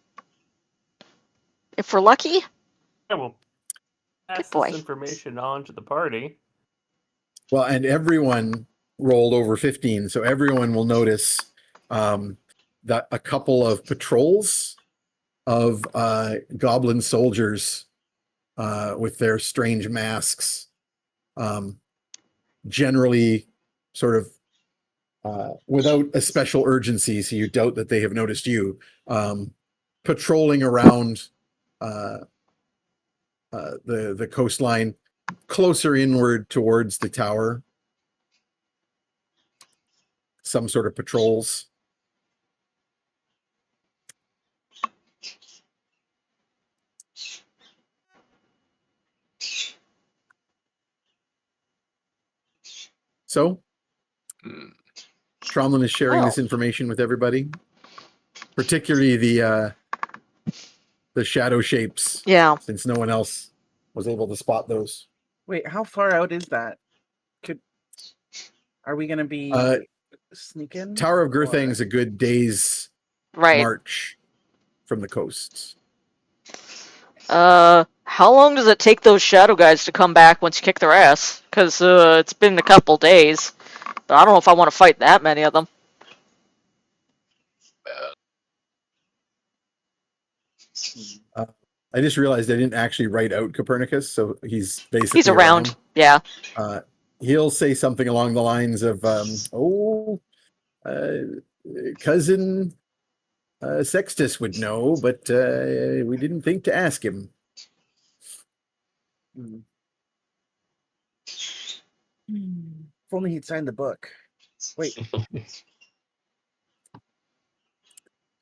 If we're lucky? Yeah, we'll pass boy. this information on to the party. Well, and everyone rolled over 15, so everyone will notice that a couple of patrols of goblin soldiers with their strange masks, generally sort of without a special urgency, so you doubt that they have noticed you, patrolling around the coastline, closer inward towards the tower. Some sort of patrols. So, Tromlin is sharing this information with everybody, particularly the shadow shapes. Yeah. Since no one else was able to spot those. Wait, how far out is that? Are we gonna be sneaking? Tower of Girthang's a good day's Right. march from the coasts. How long does it take those shadow guys to come back once you kick their ass? Because it's been a couple days. But I don't know if I want to fight that many of them. I just realized I didn't actually write out Copernicus, so he's basically He's around. Yeah. He'll say something along the lines of, cousin Sextus would know, but we didn't think to ask him. If only he'd signed the book. Wait.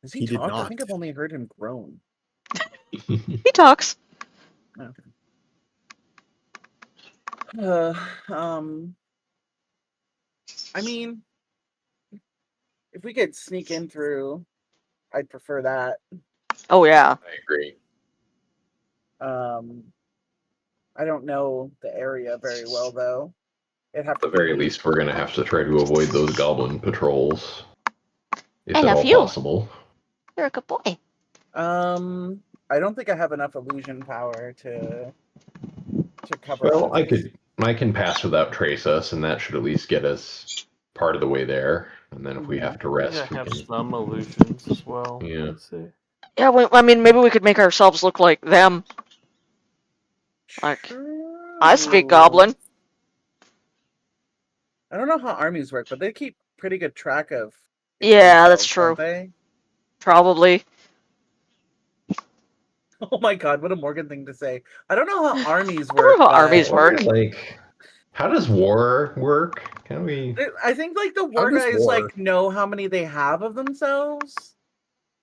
Does he He talk? did I think not. I've only heard him groan. He talks. Okay. I mean, if we could sneak in through, I'd prefer that. Oh, yeah. I agree. I don't know the area very well, though. It'd have At to the very be... least, we're going to have to try to avoid those goblin patrols. If I at love all you. possible. You're a good boy. I don't think I have enough illusion power to cover. Well, I can pass without trace us, and that should at least get us part of the way there. And then if we have to I rest, think I we have can. some illusions as well. Yeah. Let's see. Yeah, I mean, maybe we could make ourselves look like them. Like, I speak Goblin. I don't know how armies work, but they keep pretty good track of. Yeah, that's themselves, true. don't they? Probably. Oh my god, what a Morgan thing to say. I don't know how armies I don't work. know how but armies work. Like, how does war work? Can we? I think like the How war does guys war- like know how many they have of themselves,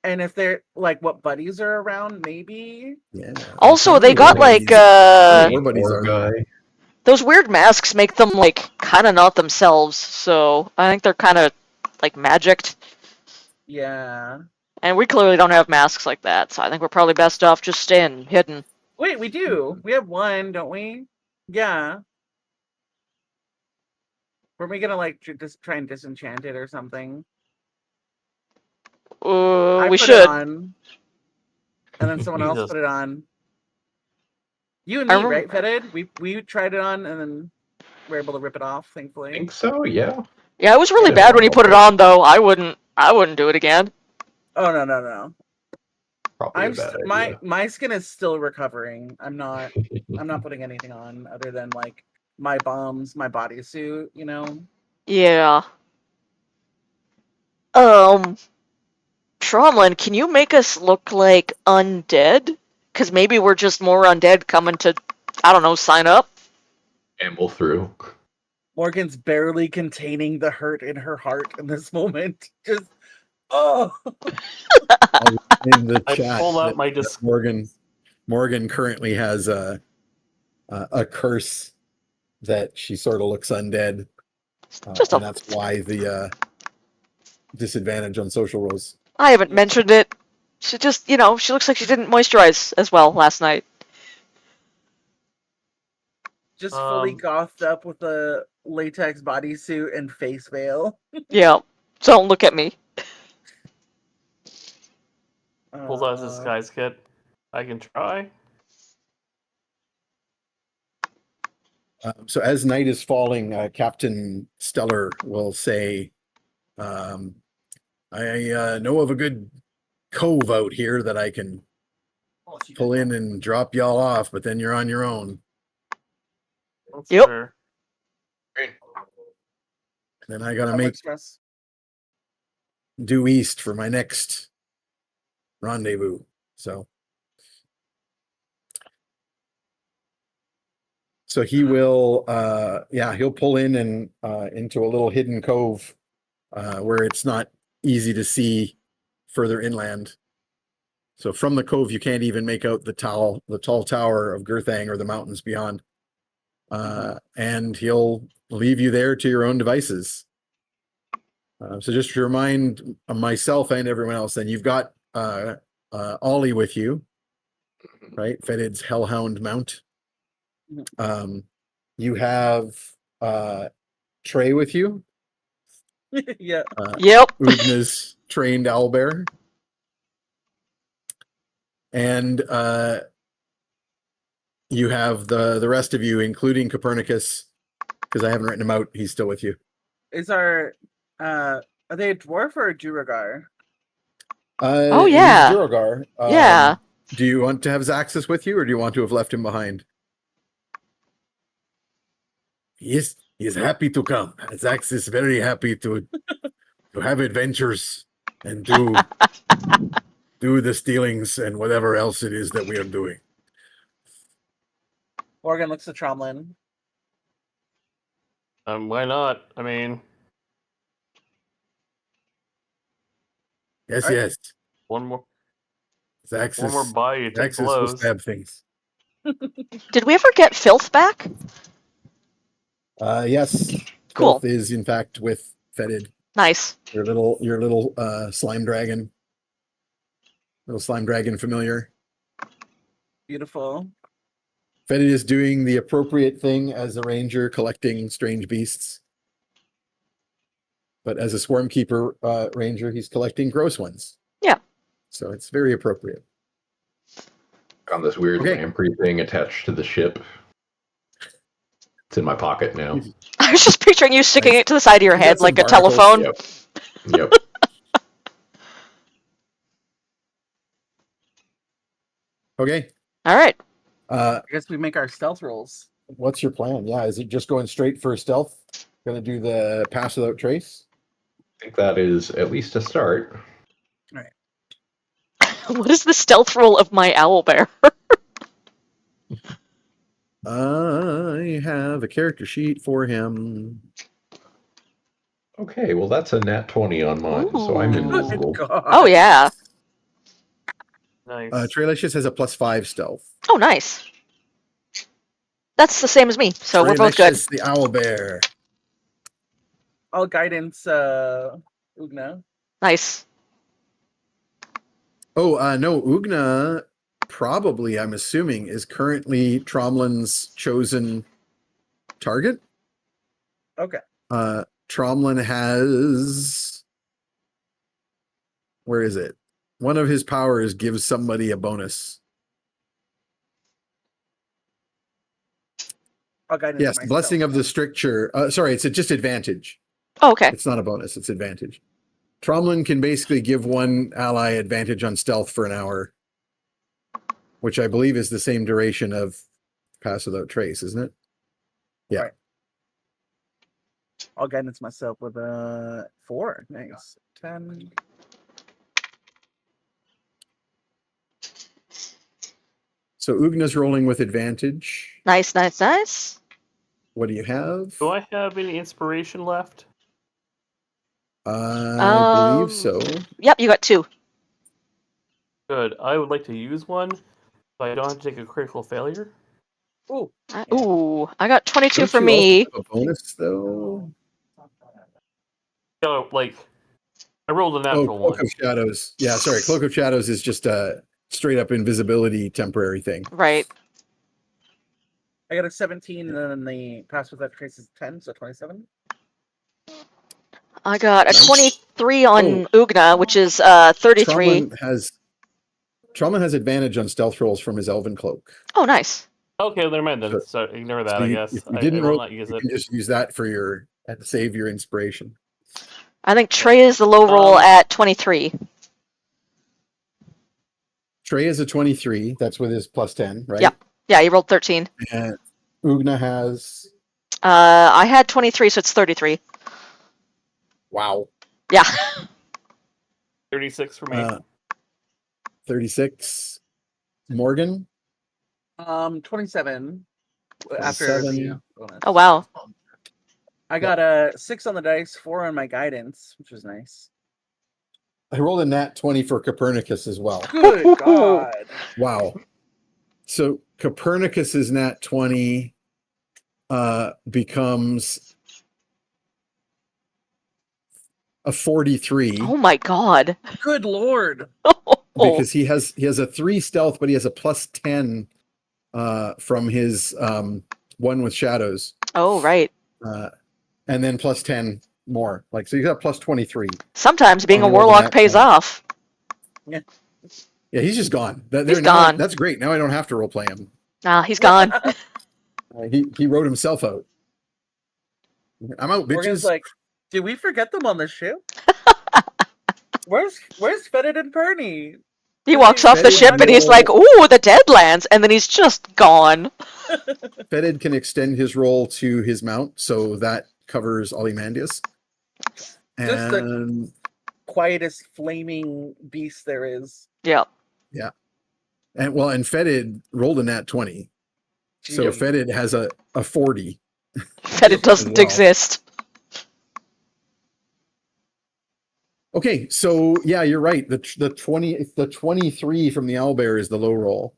and if they're like what buddies are around, maybe. Yeah. Also, How they many got war like buddies- war buddies War are guy. there? those weird masks make them like kind of not themselves. So I think they're kind of like magicked. Yeah. And we clearly don't have masks like that, so I think we're probably best off just staying hidden. Wait, we do. We have one, don't we? Yeah. Weren't we gonna like just try and disenchant it or something? I We put should. it on, and then someone else Jesus. put it on. You and I me, right, remember- Fetid? We tried it on, and then we were able to rip it off, I thankfully. think so. Yeah. Yeah, it was really Yeah. bad when you put it on, though. I wouldn't do it again. Oh no. Probably a bad idea. My skin is still recovering. I'm not putting anything on other than like my bombs, my bodysuit, you know. Yeah. Tromlin, can you make us look like undead? Because maybe we're just more undead coming to, I don't know, sign up? Amble through. Morgan's barely containing the hurt in her heart in this moment. Just oh. In the I chat, pulled out that- my that Morgan currently has a curse that she sort of looks undead, Just a- and that's why the disadvantage on social rolls. I haven't mentioned it. She just, she looks like she didn't moisturize as well last night. Just fully gothed up with a latex bodysuit and face veil. Yeah. Don't look at me. Pulled out this guy's kit. I can try. So as night is falling, Captain Stellar will say, I know of a good cove out here that I can pull in and drop y'all off, but then you're on your own. That's Yep. fair. Then I gotta That make works for us. due east for my next rendezvous. So he will he'll pull in and into a little hidden cove where it's not easy to see further inland. So from the cove you can't even make out the tall tower of Girthang or the mountains beyond. And he'll leave you there to your own devices. So just to remind myself and everyone else, then you've got Ollie with you, right? Fetid's Hellhound mount. You have Trey with you. Yeah. Yep. Ugna's trained owlbear. And you have the rest of you, including Copernicus, because I haven't written him out. He's still with you. Is our are they a dwarf or a Duergar? Oh, He's yeah. Duergar. Yeah. Do you want to have Zaxis with you, or do you want to have left him behind? He is happy to come. Zax is very happy to have adventures and do the stealings and whatever else it is that we are doing. Morgan looks at Tromlin. Why not? I mean, Yes, All right. yes. one more Zax buy, you take will blows. stab things. Did we ever get Filth back? Yes. Cool. Filth is in fact with Fetid. Nice. Your little slime dragon. Little slime dragon familiar. Beautiful. Fetid is doing the appropriate thing as a ranger, collecting strange beasts. But as a swarm keeper ranger, he's collecting gross ones. Yeah. So it's very appropriate. Got this weird Okay. lamprey thing attached to the ship. It's in my pocket now. I was just picturing you sticking Nice. it to the side of your You got head some like a barnacles. telephone. Yep. Okay. All right. I guess we make our stealth rolls. What's your plan? Yeah, is it just going straight for stealth? Gonna do the pass without trace? I think that is at least a start. What is the stealth roll of my owlbear? I have a character sheet for him. Okay, well that's a nat 20 on mine, so I'm Ooh. invisible. God. Oh, yeah. Nice. Trailicious has a +5 stealth. Oh, nice. That's the same as me, so we're both good. Trailicious, the owlbear. All guidance, Ugna. Nice. Oh, no, Ugna probably, I'm assuming, is currently Tromlin's chosen target. Okay. Tromlin has... Where is it? One of his powers gives somebody a bonus. All guidance. Yes, myself. Blessing of the Stricture. Sorry, it's just advantage. Oh, okay. It's not a bonus, it's advantage. Tromlin can basically give one ally advantage on stealth for an hour, which I believe is the same duration of Pass Without Trace, isn't it? Yeah. Right. I'll guidance myself with a 4. Nice. 10. So Ugna's rolling with advantage. Nice, nice, nice. What do you have? Do I have any inspiration left? I believe so. Yep, you got 2. Good. I would like to use one, so I don't have to take a critical failure. Ooh. Ooh, I got 22 Don't for you me. also have a bonus though? So, like, I rolled a Oh, natural Cloak one. of Shadows. Yeah, sorry. Cloak of Shadows is just a straight up invisibility temporary thing. Right. I got a 17, and then the pass without trace is 10, so 27. I got a Nice. 23 on Ugna, which is 33. Tromlin has advantage on stealth rolls from his elven cloak. Oh, nice. Okay, never mind then. So ignore that, I guess. If you I didn't will roll, not use you it. can just use that for your and save your inspiration. I think Trey is the low roll at 23. Trey is a 23. That's with his plus 10, right? Yep. Yeah, he rolled 13. And Ugna has, I had 23, so it's 33. wow, Yeah. 36 for me. 36. Morgan, 27 after 27. the bonus. Oh, wow. I got a 6 on the dice, 4 on my guidance, which was nice. I rolled a nat 20 for Copernicus as well. Good God. Wow. So Copernicus's nat 20 becomes a 43 Oh my god. Good Lord. because he has a 3 stealth, but he has a plus 10 from his one with shadows. Oh, right. And then plus 10 more. Like, so you got plus 23. Sometimes being a On the roll warlock nat pays 20. off. Yeah, he's just gone. He's gone. That's great. Now I don't have to role play him. Ah, he's gone. He wrote himself out. I'm out, Morgan's bitches. like, did we forget them on the ship? Where's Fetid and Perny? He walks off the Fetid ship and he's like, ooh, the Deadlands, and then he's just gone. Fetid can extend his role to his mount, so that covers Ozymandias. Just the And quietest flaming beast there is. Yeah. and Fetid rolled a nat 20. So Jeez. Fetid has a 40. That it doesn't well. exist. Okay, so yeah, you're right. The 23 from the owlbear is the low roll.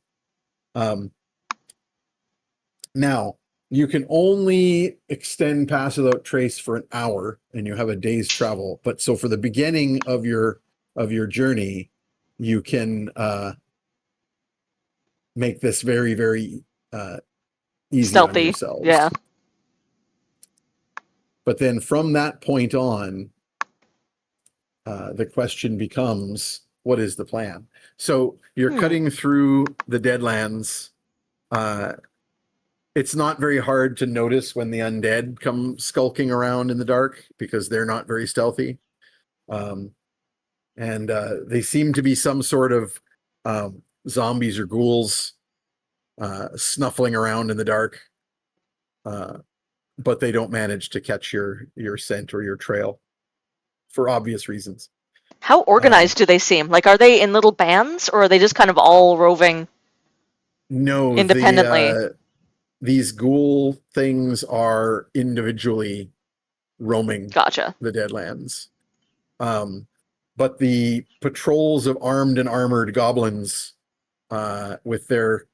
Now you can only extend pass without trace for an hour, and you have a day's travel. But so for the beginning of your journey, you can make this very, very easy Stealthy. on yourselves. Yeah. But then from that point on, the question becomes, what is the plan? So you're cutting through the Deadlands. It's not very hard to notice when the undead come skulking around in the dark because they're not very stealthy. And they seem to be some sort of zombies or ghouls snuffling around in the dark. But they don't manage to catch your scent or your trail for obvious reasons. How organized do they seem? Like, are they in little bands, or are they just kind of all roving No, independently? These ghoul things are individually roaming Gotcha. the Deadlands. But the patrols of armed and armored goblins with their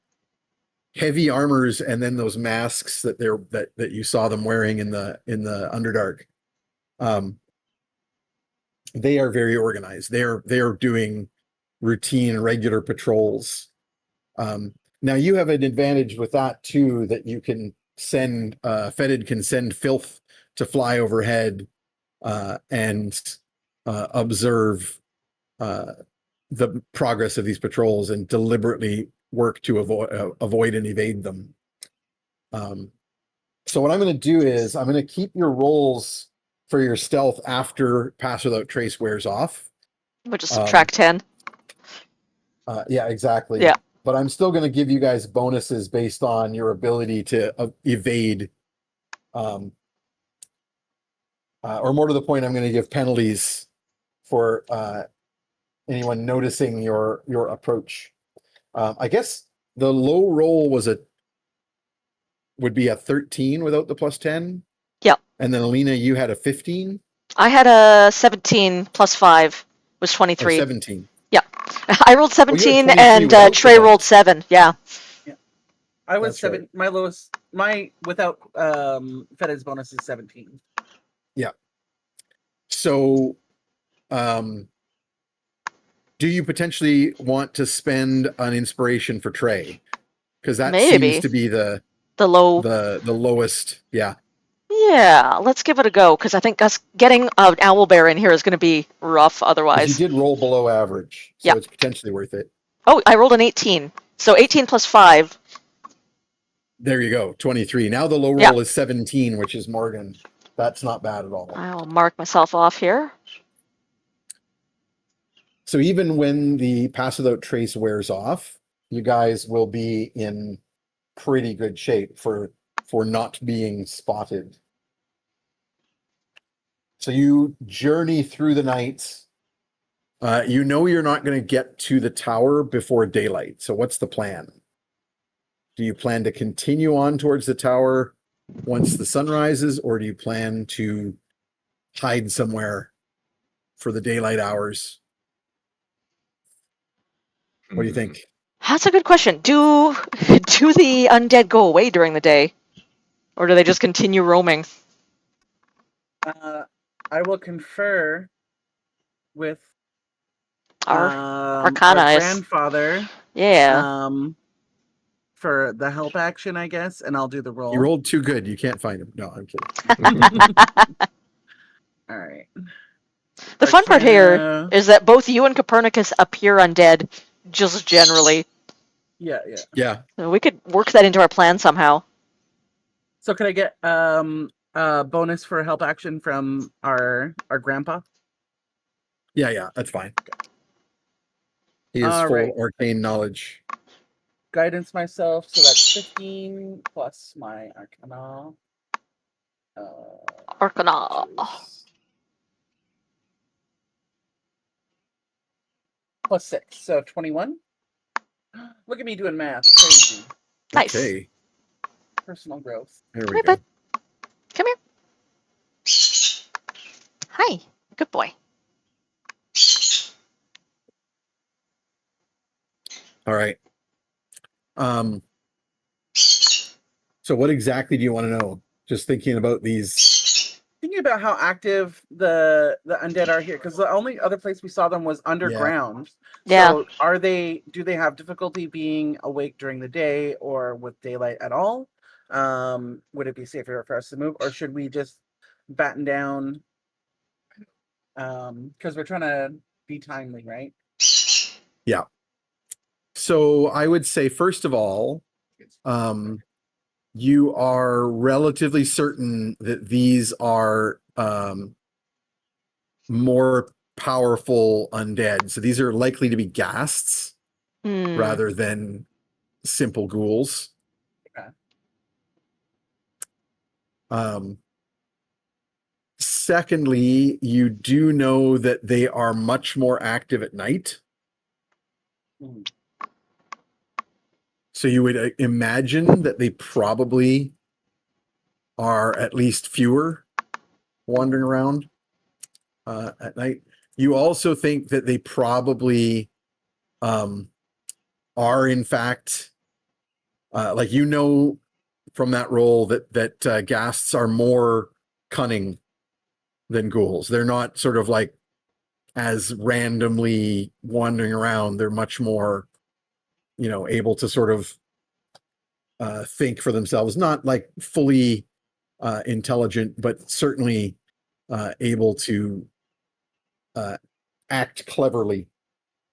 heavy armors and then those masks that you saw them wearing in the Underdark, they are very organized. They are doing routine regular patrols. Now you have an advantage with that too, that you can send Fetid can send filth to fly overhead and observe the progress of these patrols and deliberately work to avoid and evade them. So what I'm going to do is I'm going to keep your rolls for your stealth after Pass Without Trace wears off. Which is subtract 10. Yeah, exactly. Yeah. But I'm still going to give you guys bonuses based on your ability to evade. Or more to the point, I'm going to give penalties for anyone noticing your approach. I guess the low roll would be a 13 without the plus 10. Yep. And then Alina, you had a 15? I had a 17 plus 5 was 23. 17. Yeah. I rolled 17 23 and without Trey the rolled bonus. 7. Yeah. I was That's 7. right. My lowest, without Fetid's bonus is 17. Yeah. So, do you potentially want to spend an inspiration for Trey? Because that Maybe. seems to be the low. the lowest. Yeah. Yeah, let's give it a go, because I think us getting an owlbear in here is going to be rough 'Cause otherwise. you did roll below average, so Yep. it's potentially worth it. Oh, I rolled an 18. So 18 plus 5. There you go, 23. Now the low roll Yeah. is 17, which is Morgan. That's not bad at all. I'll mark myself off here. So even when the pass without trace wears off, you guys will be in pretty good shape for not being spotted. So you journey through the night. You know you're not going to get to the tower before daylight. So what's the plan? Do you plan to continue on towards the tower once the sun rises, or do you plan to hide somewhere for the daylight hours? What do you think? That's a good question. Do the undead go away during the day, or do they just continue roaming? I will confer with Our our Arcana is grandfather yeah. for the help action, I guess, and I'll do the roll. You rolled too good. You can't find him. No, I'm kidding. All right. The fun part here Arcana. is that both you and Copernicus appear undead, just generally. Yeah. Yeah. So we could work that into our plan somehow. So could I get a bonus for help action from our grandpa? Yeah, that's fine. He is All full right. arcane knowledge. Guidance myself, so that's 15 plus my Arcana. Arcana. Plus 6, so 21. Look at me doing math. Crazy. Nice. Okay. Personal growth. There Come we here, go. bud. Come here. Hi. Good boy. All right. So what exactly do you want to know? Just thinking about these. Thinking about how active the undead are here, because the only other place we saw them was underground. Yeah. So do they have difficulty being awake during the day or with daylight at all? Would it be safer for us to move, or should we just batten down? Because we're trying to be timely, right? Yeah. So I would say, first of all, you are relatively certain that these are more powerful undead. So these are likely to be ghasts rather than simple ghouls. Okay. Secondly, you do know that they are much more active at night. Mhm. So you would imagine that they probably are at least fewer wandering around at night. You also think that they probably are in fact like, you know, from that role that ghasts are more cunning than ghouls. They're not sort of like as randomly wandering around. They're much more, able to sort of think for themselves, not like fully intelligent, but certainly able to act cleverly.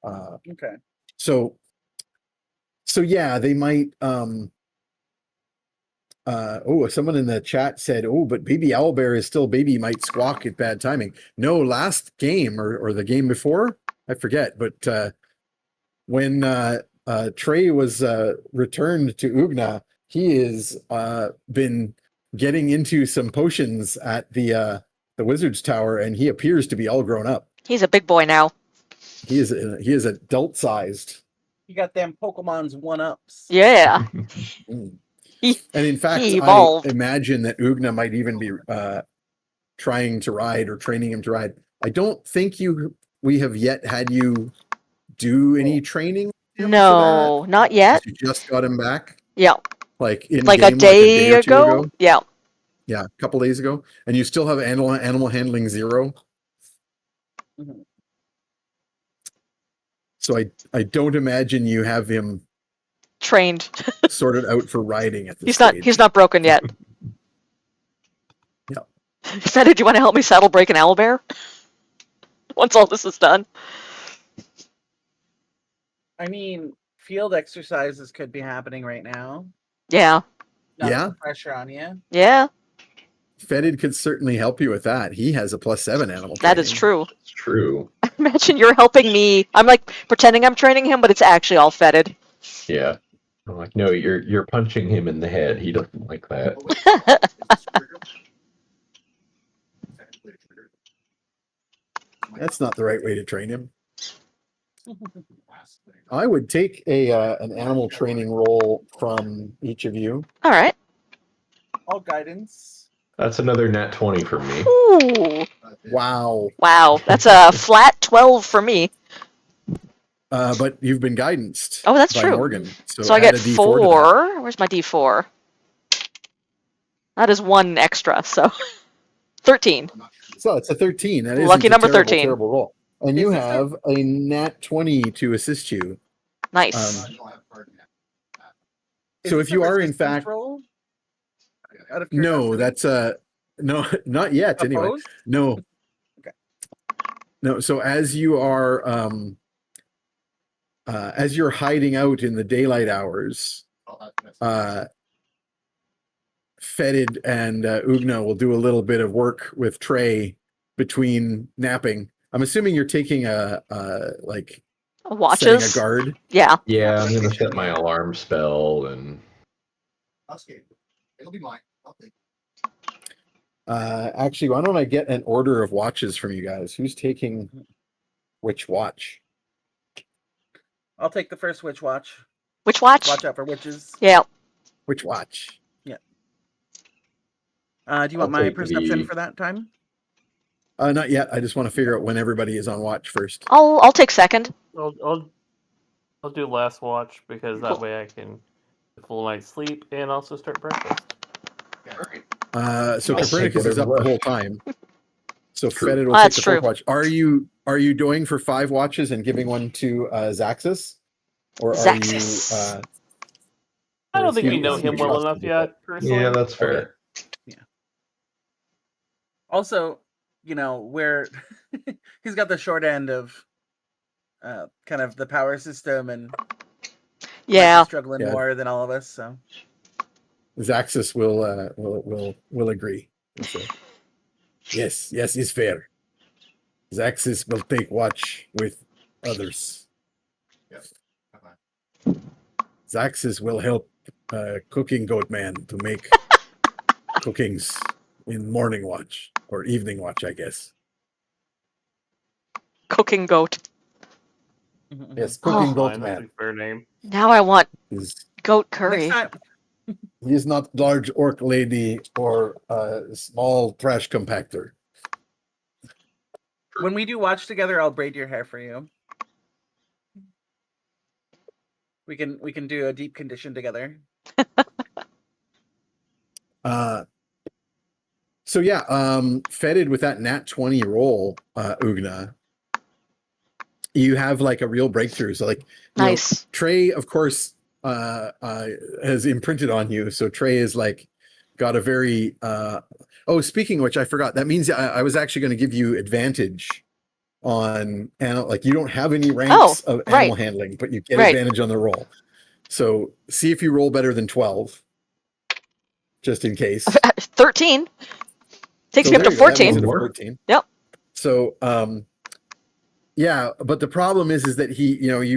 Okay. So yeah, they might. Someone in the chat said, "Oh, but baby owlbear is still baby, might squawk at bad timing." No, last game or the game before, I forget, but when Trey was returned to Ugna, he has been getting into some potions at the wizard's tower, and he appears to be all grown up. He's a big boy now. He is adult sized. You got them Pokemon's 1-ups. Yeah. And in fact, he I evolved. imagine that Ugna might even be trying to ride or training him to ride. I don't think we have yet had you do any training. No, not yet. You just got him back. Yeah. Like in Like game, a day or two ago? Yeah. Yeah, a couple days ago, and you still have animal handling 0. Mhm. So I don't imagine you have him Trained. sorted out for riding at this stage. He's not broken yet. Yeah. Feta, do you want to help me saddle break an owlbear? Once all this is done. I mean, field exercises could be happening right now. Yeah. Not Yeah? to put pressure on you. Yeah. Fetid could certainly help you with that. He has a +7 animal training. That is true. It's true. Imagine you're helping me. I'm like pretending I'm training him, but it's actually all fetid. Yeah. I'm like, no, you're punching him in the head. He doesn't like that. That's not the right way to train him. I would take an animal training role from each of you. All right. All guidance. That's another nat 20 for me. Ooh. Wow. Wow. That's a flat 12 for me. But you've been guidanced Oh, that's by true. Morgan. So I add get a D4 to that. 4. Where's my D4? That is 1 extra, so 13. So it's a 13. That isn't Lucky a number terrible, 13. terrible roll. And you Is this have a nat 20 to assist you. Nice. Is So this if you a are in resistance fact roll? Out of no, curiosity? that's no, not yet. Anyway, Opposed? no, Okay. no. So as you are, as you're hiding out in the daylight hours, Fetid and Ugna will do a little bit of work with Trey between napping. I'm assuming you're taking like Watches. setting a guard. Yeah. Yeah, I'm gonna set my alarm spell and It'll be mine. I'll take Actually, why don't I get an order of watches from you guys? Who's taking which watch? I'll take the first witch watch. Which watch? Watch out for witches. Yeah. Which watch? Do you want I'll my take perception the- for that time? Not yet. I just want to figure out when everybody is on watch first. I'll take second. I'll do last watch because that Cool. way I can get a full night's sleep and also start breakfast. So I'll Copernicus take is up whatever the whole left. time. So True. Fetid will That's take the fourth true. watch. Are you doing for 5 watches and giving one to Zaxus? Or are Zaxus. you I or don't is think he- we know is he him well enough trusted with that? yet, personally. Yeah, that's fair. Also, where he's got the short end of kind of the power system and might be Yeah. struggling Yeah. more than all of us. So Zaxus will agree. And say, yes, it's fair. Zaxus will take watch with others. Zaxus will help cooking goat man to make cookings in morning watch or evening watch, I guess. Cooking goat. Yes, Oh. cooking goat Fine, that's man a fair name. Now I want is goat curry. next time, he is not large orc lady or small trash compactor. when we do watch together, I'll braid your hair for you. We can do a deep condition together. So yeah, Fetid with that nat 20 roll, Ugna, you have like a real breakthrough. So like, Nice. Trey, of course, has imprinted on you. So Trey is like got a very speaking of which, I forgot. That means I was actually going to give you advantage on like you don't have any ranks of animal handling, but you get advantage on the roll. So see if you roll better than 12, just in case. 13. Takes So me up there to you go. That makes 14. it a 14. Yep. So yeah, but the problem is that he,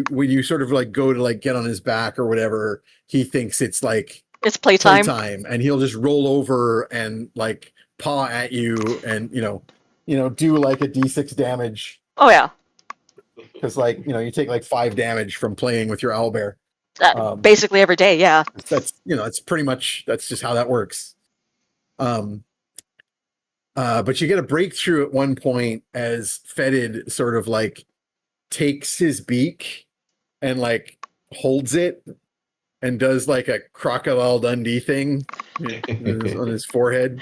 when you sort of like go to like get on his back or whatever, he thinks it's like It's playtime. and he'll just roll over and like paw at you and do like a d6 damage Oh yeah. because like you take like 5 damage from playing with your owlbear. Basically every day. Yeah. That's it's pretty much that's just how that works. But you get a breakthrough at one point as Fetid sort of like takes his beak and like holds it and does like a Crocodile Dundee thing on his forehead.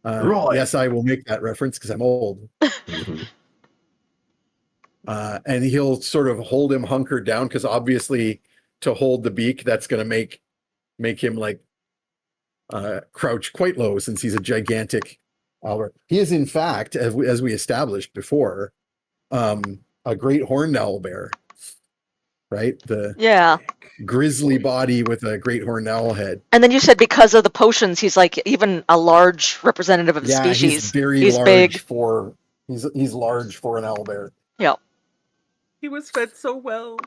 Roy. Yes, I will make that reference because I'm old. Mhm. And he'll sort of hold him hunkered down because obviously to hold the beak, that's going to make him like crouch quite low since he's a gigantic owlbear. He is in fact, as we established before, a great horned owlbear. right? The Yeah. grizzly body with a great horned owl head. And then you said because of the potions, he's like even a large representative of the Yeah, he's species. very He's large big. for he's large for an owlbear. Yeah. He was fed so well.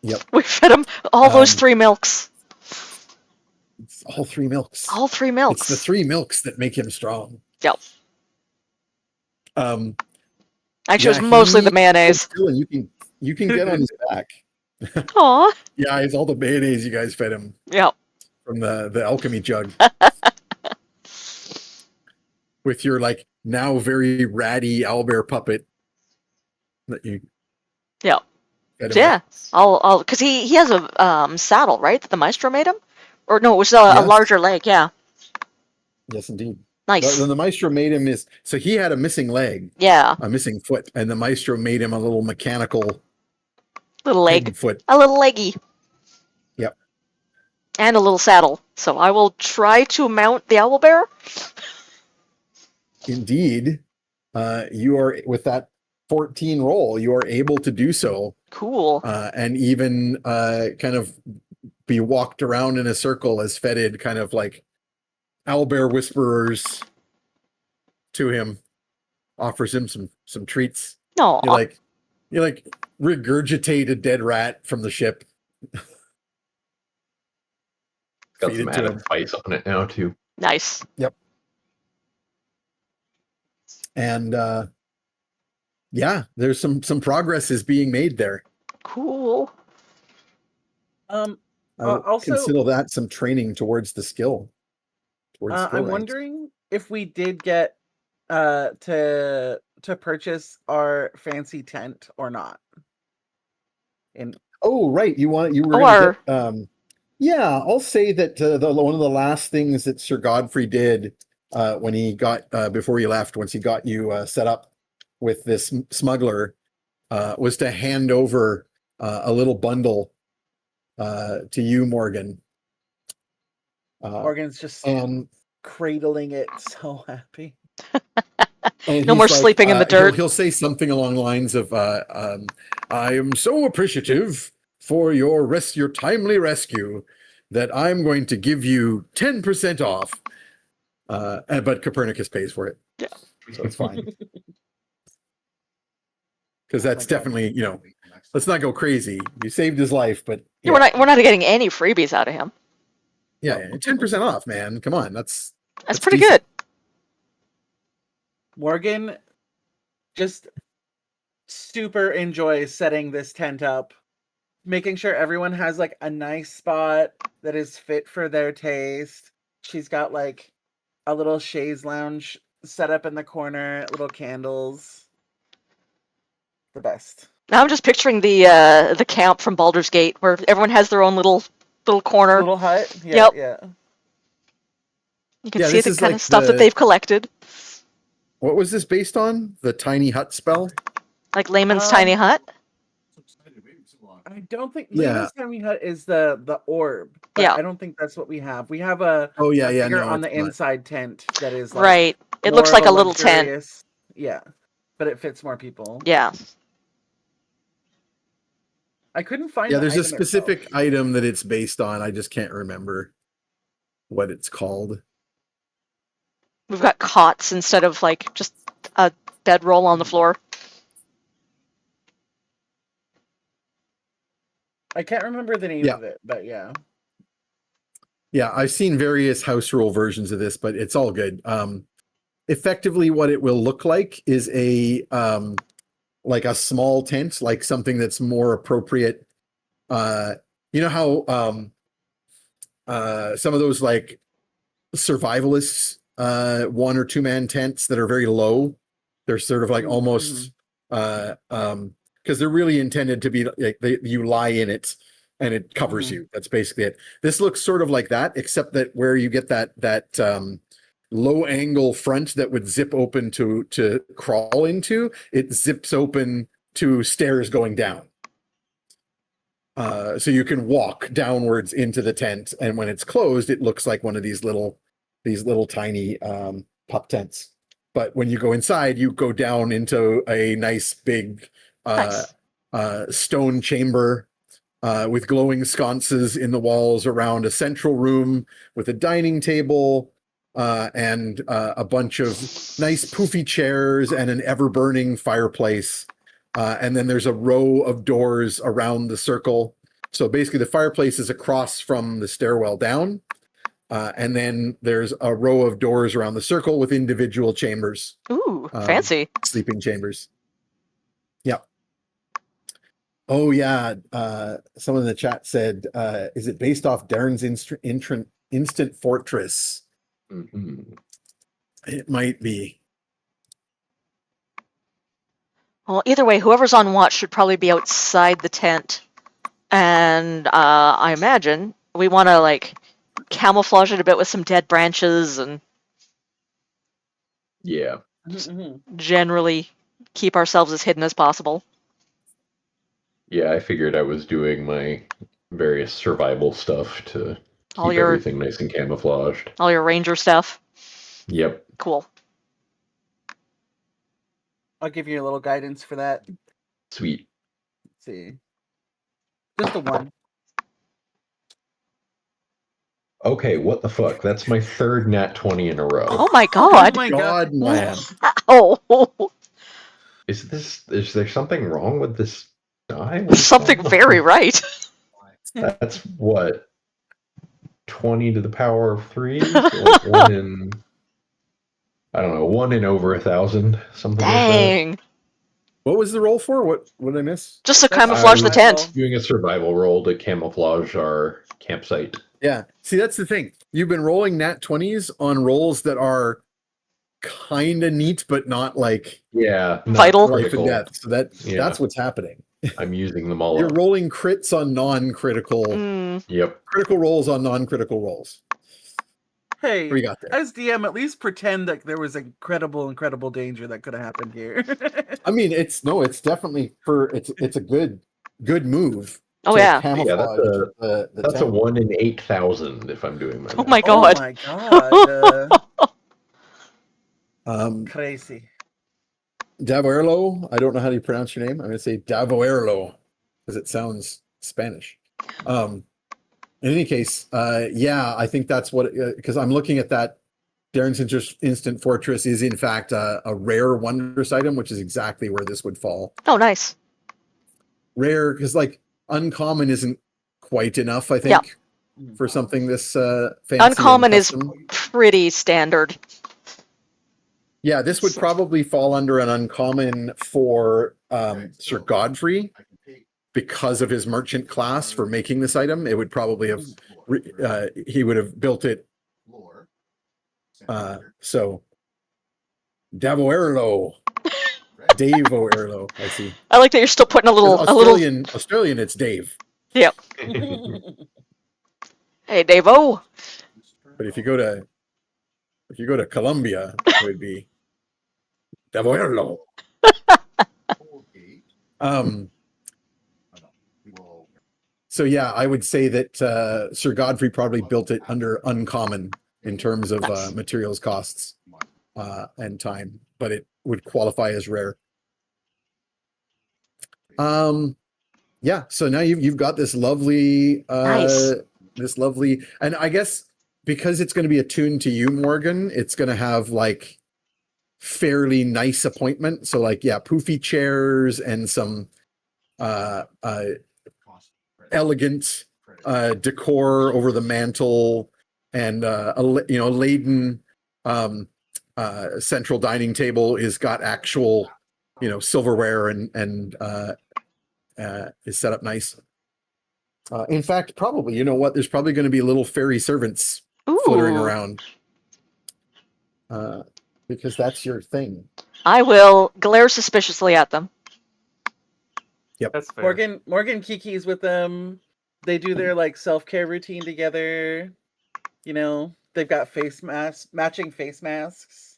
Yep. We fed him all those 3 milks. It's all 3 milks. All 3 milks. It's the 3 milks that make him strong. Yep. Um, Actually, it was mostly the mayonnaise. And you can get on his back. Aw. Yeah, it's all the mayonnaise you guys fed him Yep. from the alchemy jug. With your like now very ratty owlbear puppet that you Yep. fed him Yeah. with. I'll because he has a saddle, right? That the maestro made him? Or no, it was a Yes. larger leg, yeah. Yes, indeed. Nice. The maestro made him so he had a missing leg, Yeah. a missing foot, and the maestro made him a little mechanical Little leg. peg foot. A little leggy. Yep. And a little saddle. So I will try to mount the owlbear. Indeed, you are with that 14 roll, you are able to do so, Cool. and even kind of be walked around in a circle as feted kind of like owlbear whisperers to him, offers him some treats. No. You like regurgitate a dead rat from the ship. Got Feed some it to added him. spice on it now too. Nice. And yeah, there's some progress is being made there. Cool. I would Also, consider that some training towards the skill. Towards skill I'm ranks. wondering if we did get to purchase our fancy tent or not. Oh, right. You were Oh, gonna get, yeah, I'll say that one of the last things that Sir Godfrey did when he got before he left, once he got you set up with this smuggler, was to hand over a little bundle to you, Morgan. Morgan's just And cradling it, so happy. And No more he's like, sleeping in the dirt. He'll say something along the lines of, I am so appreciative for your timely rescue that I'm going to give you 10% off. But Copernicus pays for it. Yeah. So it's fine. Because that's definitely, let's not go crazy. You saved his life, but Yeah, we're not getting any freebies out of him. yeah, 10% off, man. Come on, that's pretty decent. good. Morgan just super enjoys setting this tent up, making sure everyone has like a nice spot that is fit for their taste. She's got like a little chaise lounge set up in the corner, little candles. The best. Now I'm just picturing the camp from Baldur's Gate where everyone has their own little corner. Little hut. Yeah, Yep. yeah. You can Yeah, see this the is kind like of stuff that they've collected. What was this based on? The tiny hut spell? Like Layman's tiny hut. I don't think Yeah. Layman's tiny hut is the orb. But Yeah. I don't think that's what we have. We have a yeah, figure no, on the it's not. inside tent that is like Right. It looks more of like a little tent. luxurious- Yeah, but it fits more people. Yeah. I couldn't find. Yeah, the there's a item specific itself. item that it's based on. I just can't remember what it's called. We've got cots instead of like just a bedroll on the floor. I can't remember the name Yeah. of it, but yeah. Yeah, I've seen various house rule versions of this, but it's all good. Effectively, what it will look like is like a small tent, like something that's more appropriate. You know how some of those like survivalists, 1 or 2 man tents that are very low, they're sort of like almost because they're really intended to be like you lie in it and it covers you. That's basically it. This looks sort of like that, except that where you get that low angle front that would zip open to crawl into, it zips open to stairs going down. So you can walk downwards into the tent, and when it's closed, it looks like one of these little tiny pup tents. But when you go inside, you go down into a nice big Nice. stone chamber with glowing sconces in the walls around a central room with a dining table and a bunch of nice poofy chairs and an ever-burning fireplace. And then there's a row of doors around the circle. So basically the fireplace is across from the stairwell down. And then there's a row of doors around the circle with individual chambers. Ooh, fancy. Sleeping chambers. Yep. Oh yeah. Someone in the chat said, is it based off Darren's Instant Fortress? Mhm. It might be. Well, either way, whoever's on watch should probably be outside the tent. And I imagine we want to, like, camouflage it a bit with some dead branches and Yeah. generally keep ourselves as hidden as possible. Yeah, I figured I was doing my various survival stuff to All keep your- everything nice and camouflaged. All your ranger stuff. Yep. Cool. I'll give you a little guidance for that. Sweet. Let's see. Just the one. Okay, what the fuck? That's my third nat 20 in a row. Oh my Oh god. my God, man. Oh, Is there something wrong with this die? What there's is something going on? very right. That's what? 20 to the power of 3? Like one in, I don't know, one in over 1,000, something like that. Dang. What was the roll for? What did I miss? Just to That's camouflage the survival. tent. Doing a survival roll to camouflage our campsite. Yeah. See, that's the thing. You've been rolling nat 20s on rolls that are kind of neat, but not like Yeah, not Vital. life critical. and death. So that's what's happening. I'm using them all You're up. rolling crits on non-critical, Mm, Yep. critical rolls on non-critical rolls. Hey, What do you got there? as DM, at least pretend that there was incredible danger that could have happened here. I mean, it's definitely it's a good move. Oh, to yeah. camouflage the That's a tent. 1 in 8,000 if I'm doing my Oh math. my Oh god. my god. Um, Crazy. Davoerlo, I don't know how you pronounce your name. I'm going to say Davoerlo because it sounds Spanish. In any case, yeah, I think that's what, because I'm looking at that. Darren's Instant Fortress is in fact a rare wondrous item, which is exactly where this would fall. Oh, nice. Rare, because like uncommon isn't quite enough, I think, for something this fancy. Uncommon and is custom. pretty standard. Yeah, this would probably fall under an uncommon for Sir Godfrey because of his merchant class for making this item. It would probably have he would have built it. So Davoerlo, Davoerlo. I see. I like that you're still putting a little. Australian. It's Dave. Yep. Hey, Dave-O. But if you go to Colombia, it would be Davoerlo. So yeah, I would say that Sir Godfrey probably built it under uncommon in terms of Nice. materials costs and time, but it would qualify as rare. Yeah, so now you've got this lovely Nice. and I guess because it's going to be attuned to you, Morgan, it's going to have like fairly nice appointment. So like, yeah, poofy chairs and some elegant decor over the mantle and laden central dining table is got actual silverware and is set up nice. In fact, probably, you know what, there's probably going to be little fairy servants flittering Ooh. around because that's your thing. I will glare suspiciously at them. That's fair. Morgan Kiki's with them. They do their like self-care routine together. They've got matching face masks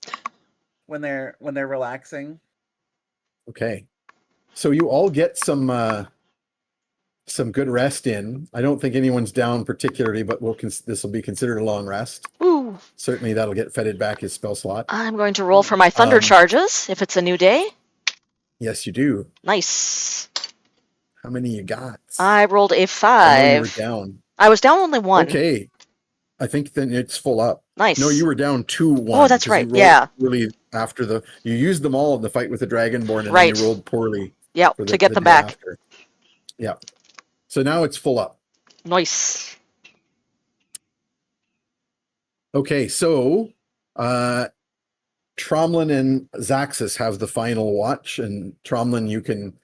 when they're relaxing. Okay, so you all get some good rest in. I don't think anyone's down particularly, but this will be considered a long rest. Ooh. Certainly that'll get feted back his spell slot. I'm going to roll for my thunder charges if it's a new day. Yes, you do. Nice. How many you got? I rolled a I know you were 5. down. I was down only 1. Okay. I think then it's full up. Nice. No, you were down 2-1. Oh, that's 'cause right, You rolled yeah. really after you used them all in the fight with the Dragonborn, and Right. then you rolled poorly Yep, for to get the them day back. after. Yeah. So now it's full up. Nice. Okay, so Tromlin and Zaxis have the final watch, and Tromlin, you can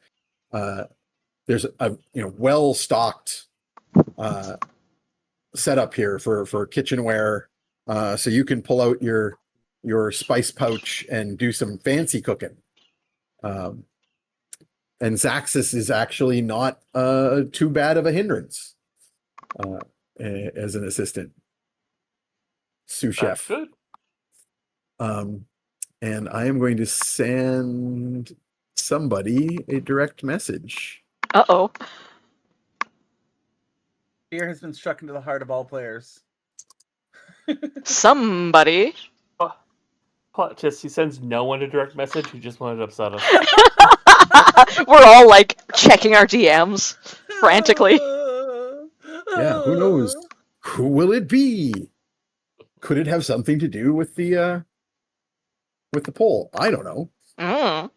there's a well stocked setup here for kitchenware, so you can pull out your spice pouch and do some fancy cooking. And Zaxis is actually not too bad of a hindrance as an assistant sous That's chef. good. And I am going to send somebody a direct message. Uh-oh. Fear has been struck into the heart of all players. Somebody. Plot twist, he sends no one a direct message, he just wanted to upset us. We're all like checking our DMs frantically. Yeah, who knows? Who will it be? Could it have something to do with the poll? I don't know. Mm.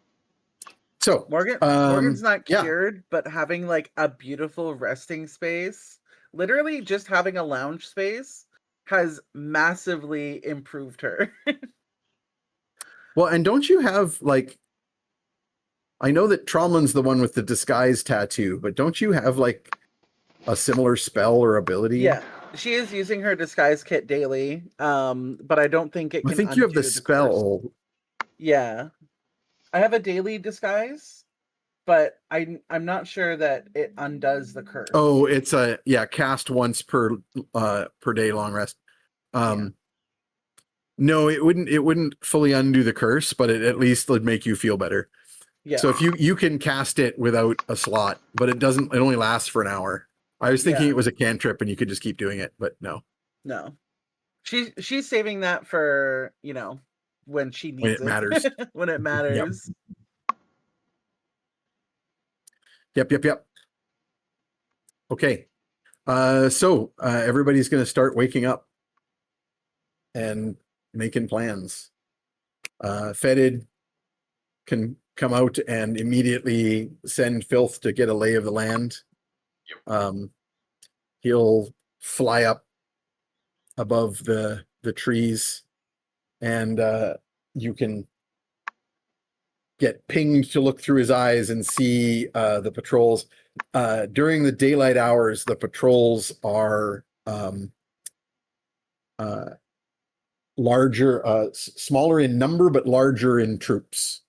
So Morgan's not yeah. cured, but having like a beautiful resting space, literally just having a lounge space, has massively improved her. Well, and don't you have like, I know that Tromlin's the one with the disguise tattoo, but don't you have like a similar spell or ability? Yeah, she is using her disguise kit daily, but I don't think it can. I think you have the undo curse. spell. Yeah, I have a daily disguise, but I'm not sure that it undoes the curse. Oh, it's cast once per day long rest. No, it wouldn't fully undo the curse, but it at least would make you feel better. Yeah. So if you can cast it without a slot, but it only lasts for an hour. I was thinking it was a cantrip and you could just keep doing it, but no. No. She's saving that for, when she needs When it matters. when it matters. Yep. Okay. So everybody's going to start waking up and making plans. Fetid can come out and immediately send Filth to get a lay of the land. He'll fly up above the trees, and you can get pinged to look through his eyes and see the patrols. During the daylight hours, the patrols are larger, smaller in number, but larger in troops.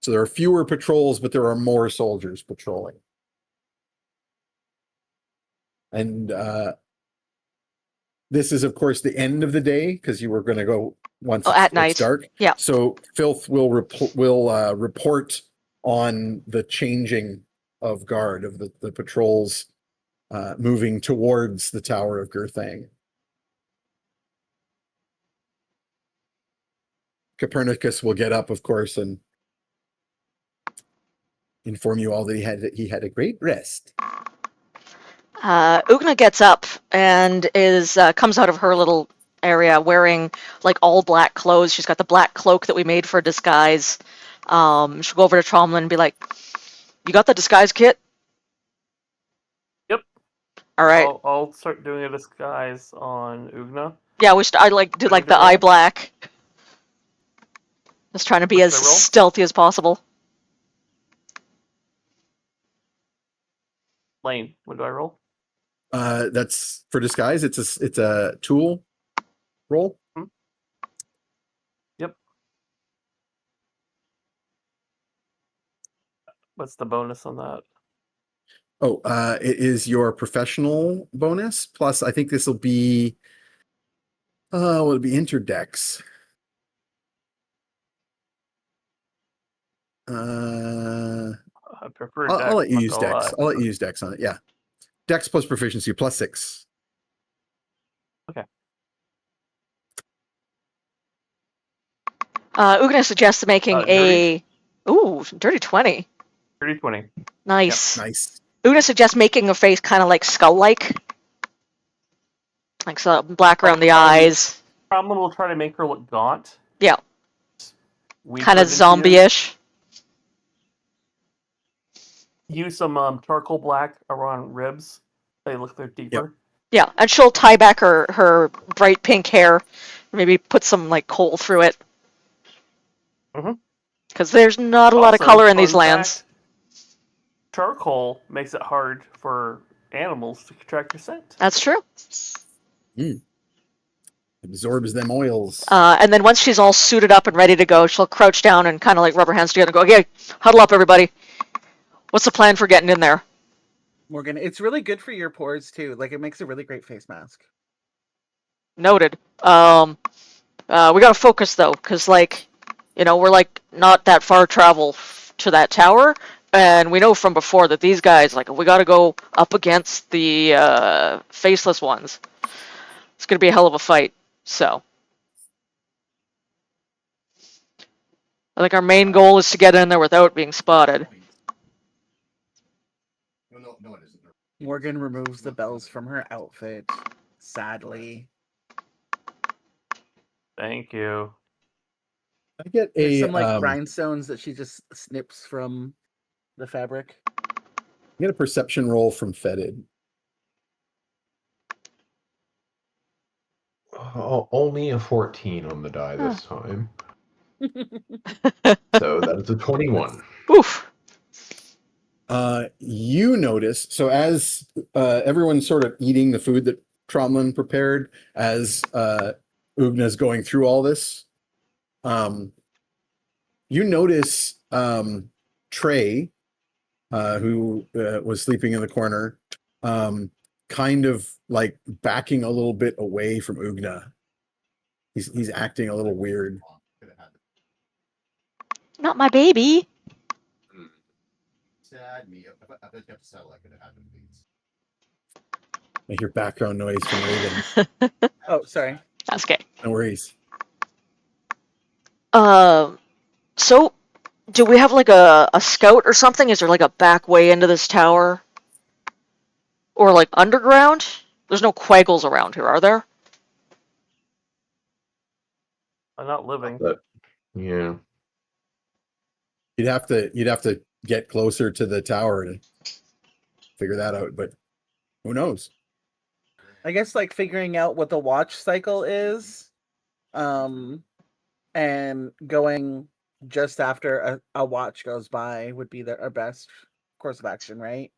So there are fewer patrols, but there are more soldiers patrolling. And this is, of course, the end of the day, because you were going to go once at it's night. dark. Yeah. So Filth will report on the changing of guard of the patrols moving towards the Tower of Gurthang. Copernicus will get up, of course, and inform you all that he had a great rest. Ugna gets up and comes out of her little area wearing like all black clothes. She's got the black cloak that we made for disguise. She'll go over to Tromlin and be like, "You got the disguise kit?" Yep. All right. I'll start doing a disguise on Ugna. Yeah, I did like the eye black. Just trying to be as stealthy as possible. Lane, what do I roll? That's for disguise. It's a tool roll. Yep. What's the bonus on that? Oh, it is your professional bonus. Plus, I think this will be it'll be interdex. I prefer I'll let you not use gonna dex. lie. I'll let you use dex on it. Yeah, dex plus proficiency +6. Okay. Ugna suggests making dirty. dirty 20. Dirty 20. Nice. Nice. Una suggests making a face kind of like skull-like. Like some black around the eyes. Cromlin will try to make her look gaunt. Yeah. Weaker Kind of than she is. zombie-ish. Use some charcoal black around ribs. They look they're deeper. Yeah, and she'll tie back her bright pink hair. Maybe put some like coal through it. Mhm. Because there's not a lot of Also, color in these fun lands. fact, charcoal makes it hard for animals to extract your scent. That's true. Absorbs them oils. And then once she's all suited up and ready to go, she'll crouch down and kind of like rub her hands together and go, okay, huddle up, everybody. What's the plan for getting in there? Morgan, it's really good for your pores too. Like it makes a really great face mask. Noted. We gotta focus though, because like, we're like not that far travel to that tower, and we know from before that these guys, like, we gotta go up against the faceless ones. It's gonna be a hell of a fight. So, I think our main goal is to get in there without being spotted. No, it isn't. Morgan removes the bells from her outfit. Sadly. Thank you. I get There's a some like rhinestones that she just snips from the fabric. I get a perception roll from Fetid. Oh, only a 14 on the die this time. So that is a 21. Oof. You notice, so as everyone's sort of eating the food that Tromlin prepared, as Ugna's going through all this, you notice Trey, who was sleeping in the corner, kind of like backing a little bit away from Ugna. He's acting a little weird. Not my baby. Sad me. I bet you have to settle. I could have had them beats. I hear background noise from Raven. Oh, sorry. That's okay. No worries. So, do we have like a scout or something? Is there like a back way into this tower? Or like underground? There's no quaggles around here, are there? I'm not living. But yeah, You'd have to get closer to the tower to figure that out, but who knows? I guess like figuring out what the watch cycle is, and going just after a watch goes by would be our best course of action, right?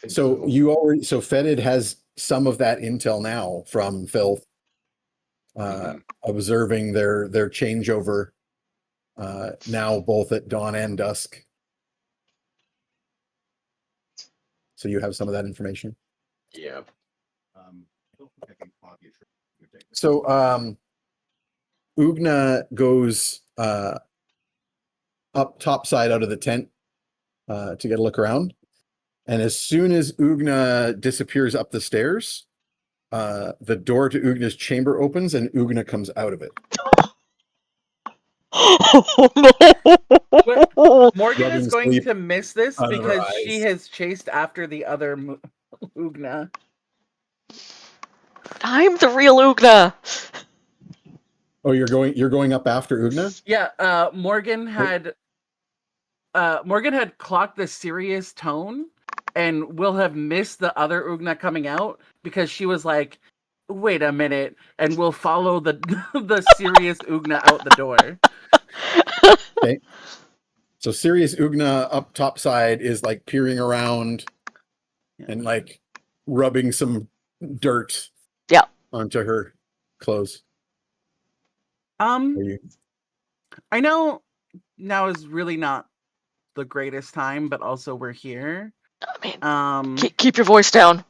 So Fetid has some of that intel now from Filth, observing their changeover now both at dawn and dusk. So you have some of that information. yeah. So Ugna goes up top side out of the tent to get a look around. And as soon as Ugna disappears up the stairs, the door to Ugna's chamber opens and Ugna comes out of it. Morgan is Rubbing going sleep to miss this out of her because she eyes. has chased after the other Ugna. I'm the real Ugna. Oh, you're going up after Ugna? Yeah, Morgan had clocked the serious tone and will have missed the other Ugna coming out because she was like, wait a minute, and we'll follow the the serious Ugna out the door. Okay. So Sirius Ugna up top side is like peering around and like rubbing some dirt onto her clothes. Are you? I know now is really not the greatest time, but also we're here. I mean, keep your voice down.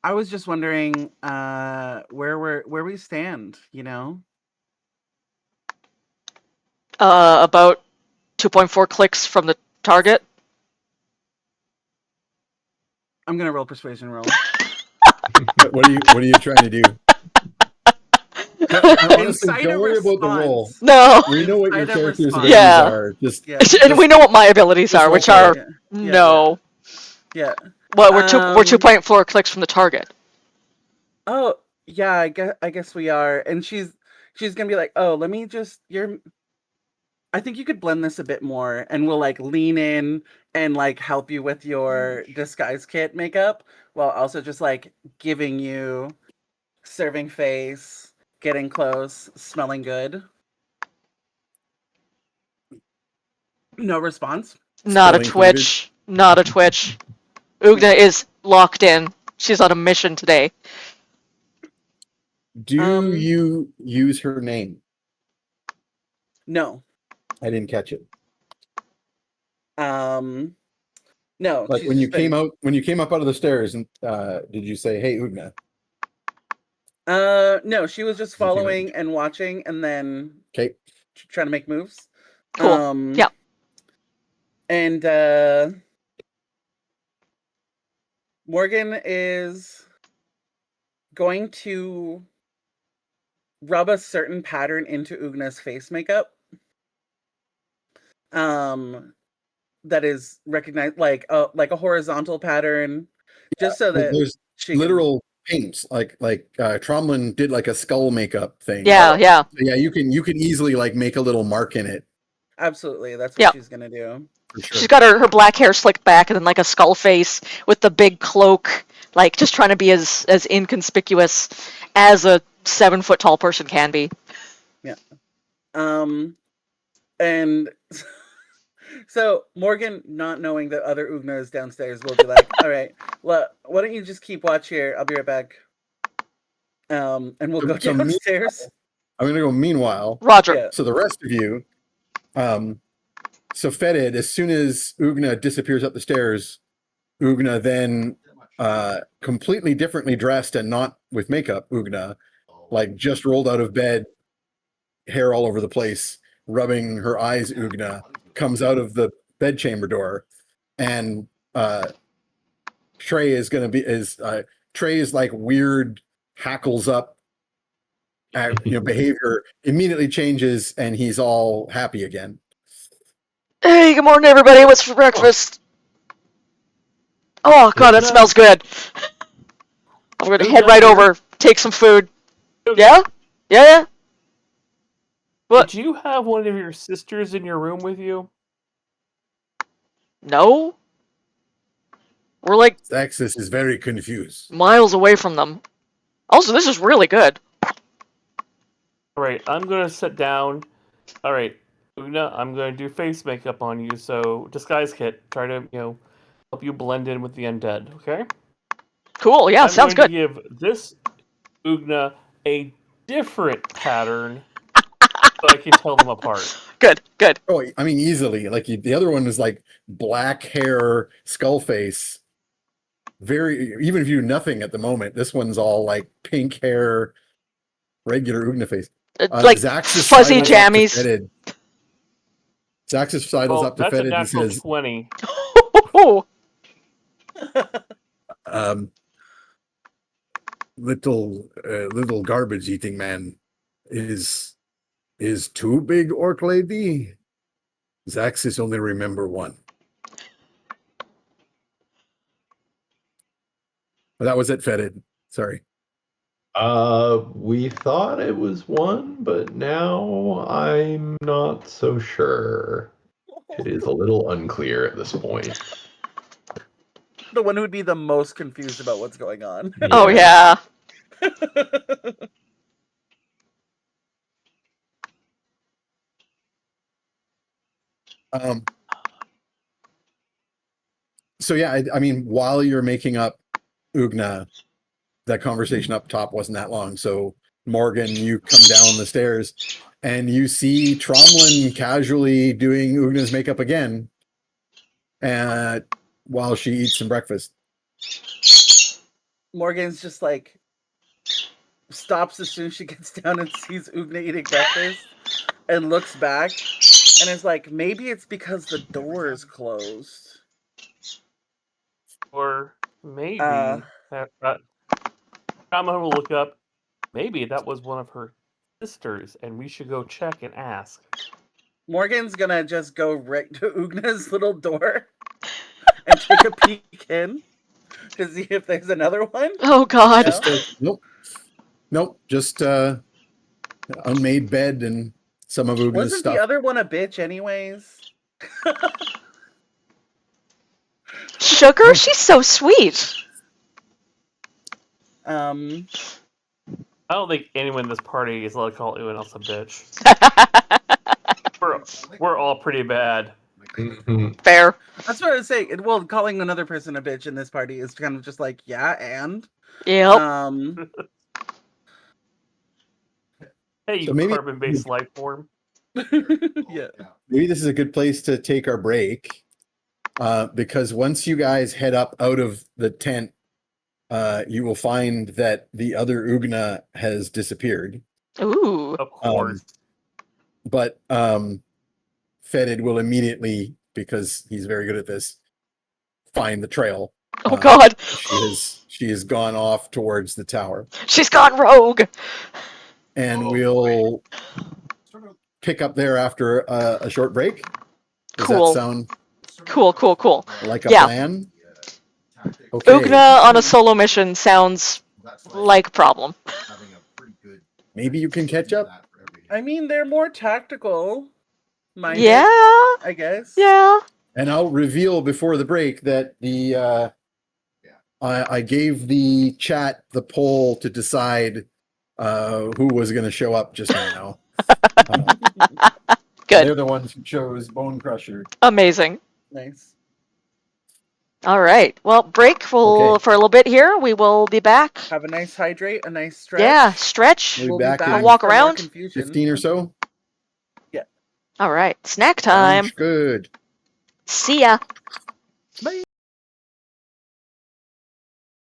I was just wondering where we stand, About 2.4 clicks from the target. I'm gonna roll persuasion roll. What are you trying to do? Honestly, Incite a don't worry about the role. response. No. We know what your Incite a character's response. abilities Yeah. are. Just Yeah. And we know what my abilities just are, roll which for are it. Yeah. no. Yeah. Well, we're 2.4 clicks from the target. Oh, yeah, I guess we are. And she's gonna be like, oh, let me just I think you could blend this a bit more, and we'll like lean in and like help you with your disguise kit makeup, while also just like giving you serving face, getting close, smelling good. No response. Not a Spilling twitch. Not a twitch. Ugna is locked in. She's on a mission today. Do you use her name? No. I didn't catch it. No, Like she's when you just been when you came up out of the stairs, and did you say, "Hey, Ugna"? no, she was just following and watching and then Okay. trying to make moves. Cool. Yeah. And Morgan is going to rub a certain pattern into Ugna's face makeup. That is recognized like a horizontal pattern, just so that There's she literal paints, like Tromlin did like a skull makeup thing. Yeah, yeah. So yeah, you can easily like make a little mark in it. Absolutely, that's what Yep. she's gonna do. For sure. She's got her black hair slicked back and then like a skull face with the big cloak, like just trying to be as inconspicuous as a 7-foot tall person can be. Yeah. And so Morgan, not knowing that other Ugna is downstairs, will be like, all right, well, why don't you just keep watch here? I'll be right back. And we'll go So downstairs. I'm gonna go meanwhile. Roger. Yeah. So the rest of you, so Fetid, as soon as Ugna disappears up the stairs, Ugna then completely differently dressed and not with makeup, Ugna, like just rolled out of bed, hair all over the place, rubbing her eyes, Ugna, comes out of the bedchamber door, and Trey is gonna be Trey is like weird, hackles up behavior immediately changes, and he's all happy again. Hey, good morning, everybody. What's for breakfast? Oh, God, that smells good. I'm going to head right over, take some food. Yeah? Yeah? What? Did you have one of your sisters in your room with you? No? We're like Axis is very confused. miles away from them. Also, this is really good. Alright, I'm gonna sit down. Alright, Una, I'm gonna do face makeup on you, so disguise kit. Try to, help you blend in with the undead, okay? Cool, yeah, sounds I'm good. going to give this Ugna a different pattern so I can tell them apart. Good, good. Oh, I mean, easily. Like the other one was like black hair, skull face. Very, even if you do nothing at the moment, this one's all like pink hair, regular Ugna face. Like Zax's fuzzy sidles up to jammies. Fetid. Zax's sidles Well, up to that's a Fetid and natural says, 20. little garbage eating man is too big, orc lady. Zaxis only remember one. That was it, Fetid. Sorry. We thought it was one, but now I'm not so sure. It is a little unclear at this point. The one who would be the most confused about what's going on. Oh, yeah. So yeah, I mean, while you're making up Ugna, that conversation up top wasn't that long. So Morgan, you come down the stairs and you see Tromlin casually doing Ugna's makeup again, while she eats some breakfast. Morgan's just like stops as soon as she gets down and sees Ugna eating breakfast and looks back and is like, maybe it's because the door is closed. Or maybe I'm gonna look up. Maybe that was one of her sisters, and we should go check and ask. Morgan's gonna just go right to Ugna's little door and take a peek in to see if there's another one. Oh God. No? Just nope. Just unmade bed and some of Ugna's Wasn't stuff. the other one a bitch, anyways? Sugar, she's so sweet. Um, I don't think anyone in this party is allowed to call anyone else a bitch. We're all pretty bad. Mhm. Fair. that's what I was saying. Well, calling another person a bitch in this party is kind of just like, yeah, and Yep. Hey, you So maybe- carbon-based life form. yeah. Maybe this is a good place to take our break, because once you guys head up out of the tent, you will find that the other Ugna has disappeared. Ooh. Of course. But Fetid will immediately, because he's very good at this, find the trail. Oh God. She has gone off towards the tower, She's gone rogue. and we'll pick up there after a short break. Does Cool. that sound Cool. like a Yeah. plan? Okay. Ugna on a solo mission sounds like a problem. Maybe you can catch up. I mean, they're more tactical minded, Yeah. I guess. Yeah. And I'll reveal before the break that I gave the chat the poll to decide who was going to show up just now. Good. They're the ones who chose Bone Crusher. Amazing. Nice. All right. Well, break for a little bit here. We will be back. Have a nice hydrate, a nice stretch. Yeah, stretch. We'll We'll be be back back in walk for more around. confusion. 15 or so. All right. Snack time. Sounds good. See ya. Bye.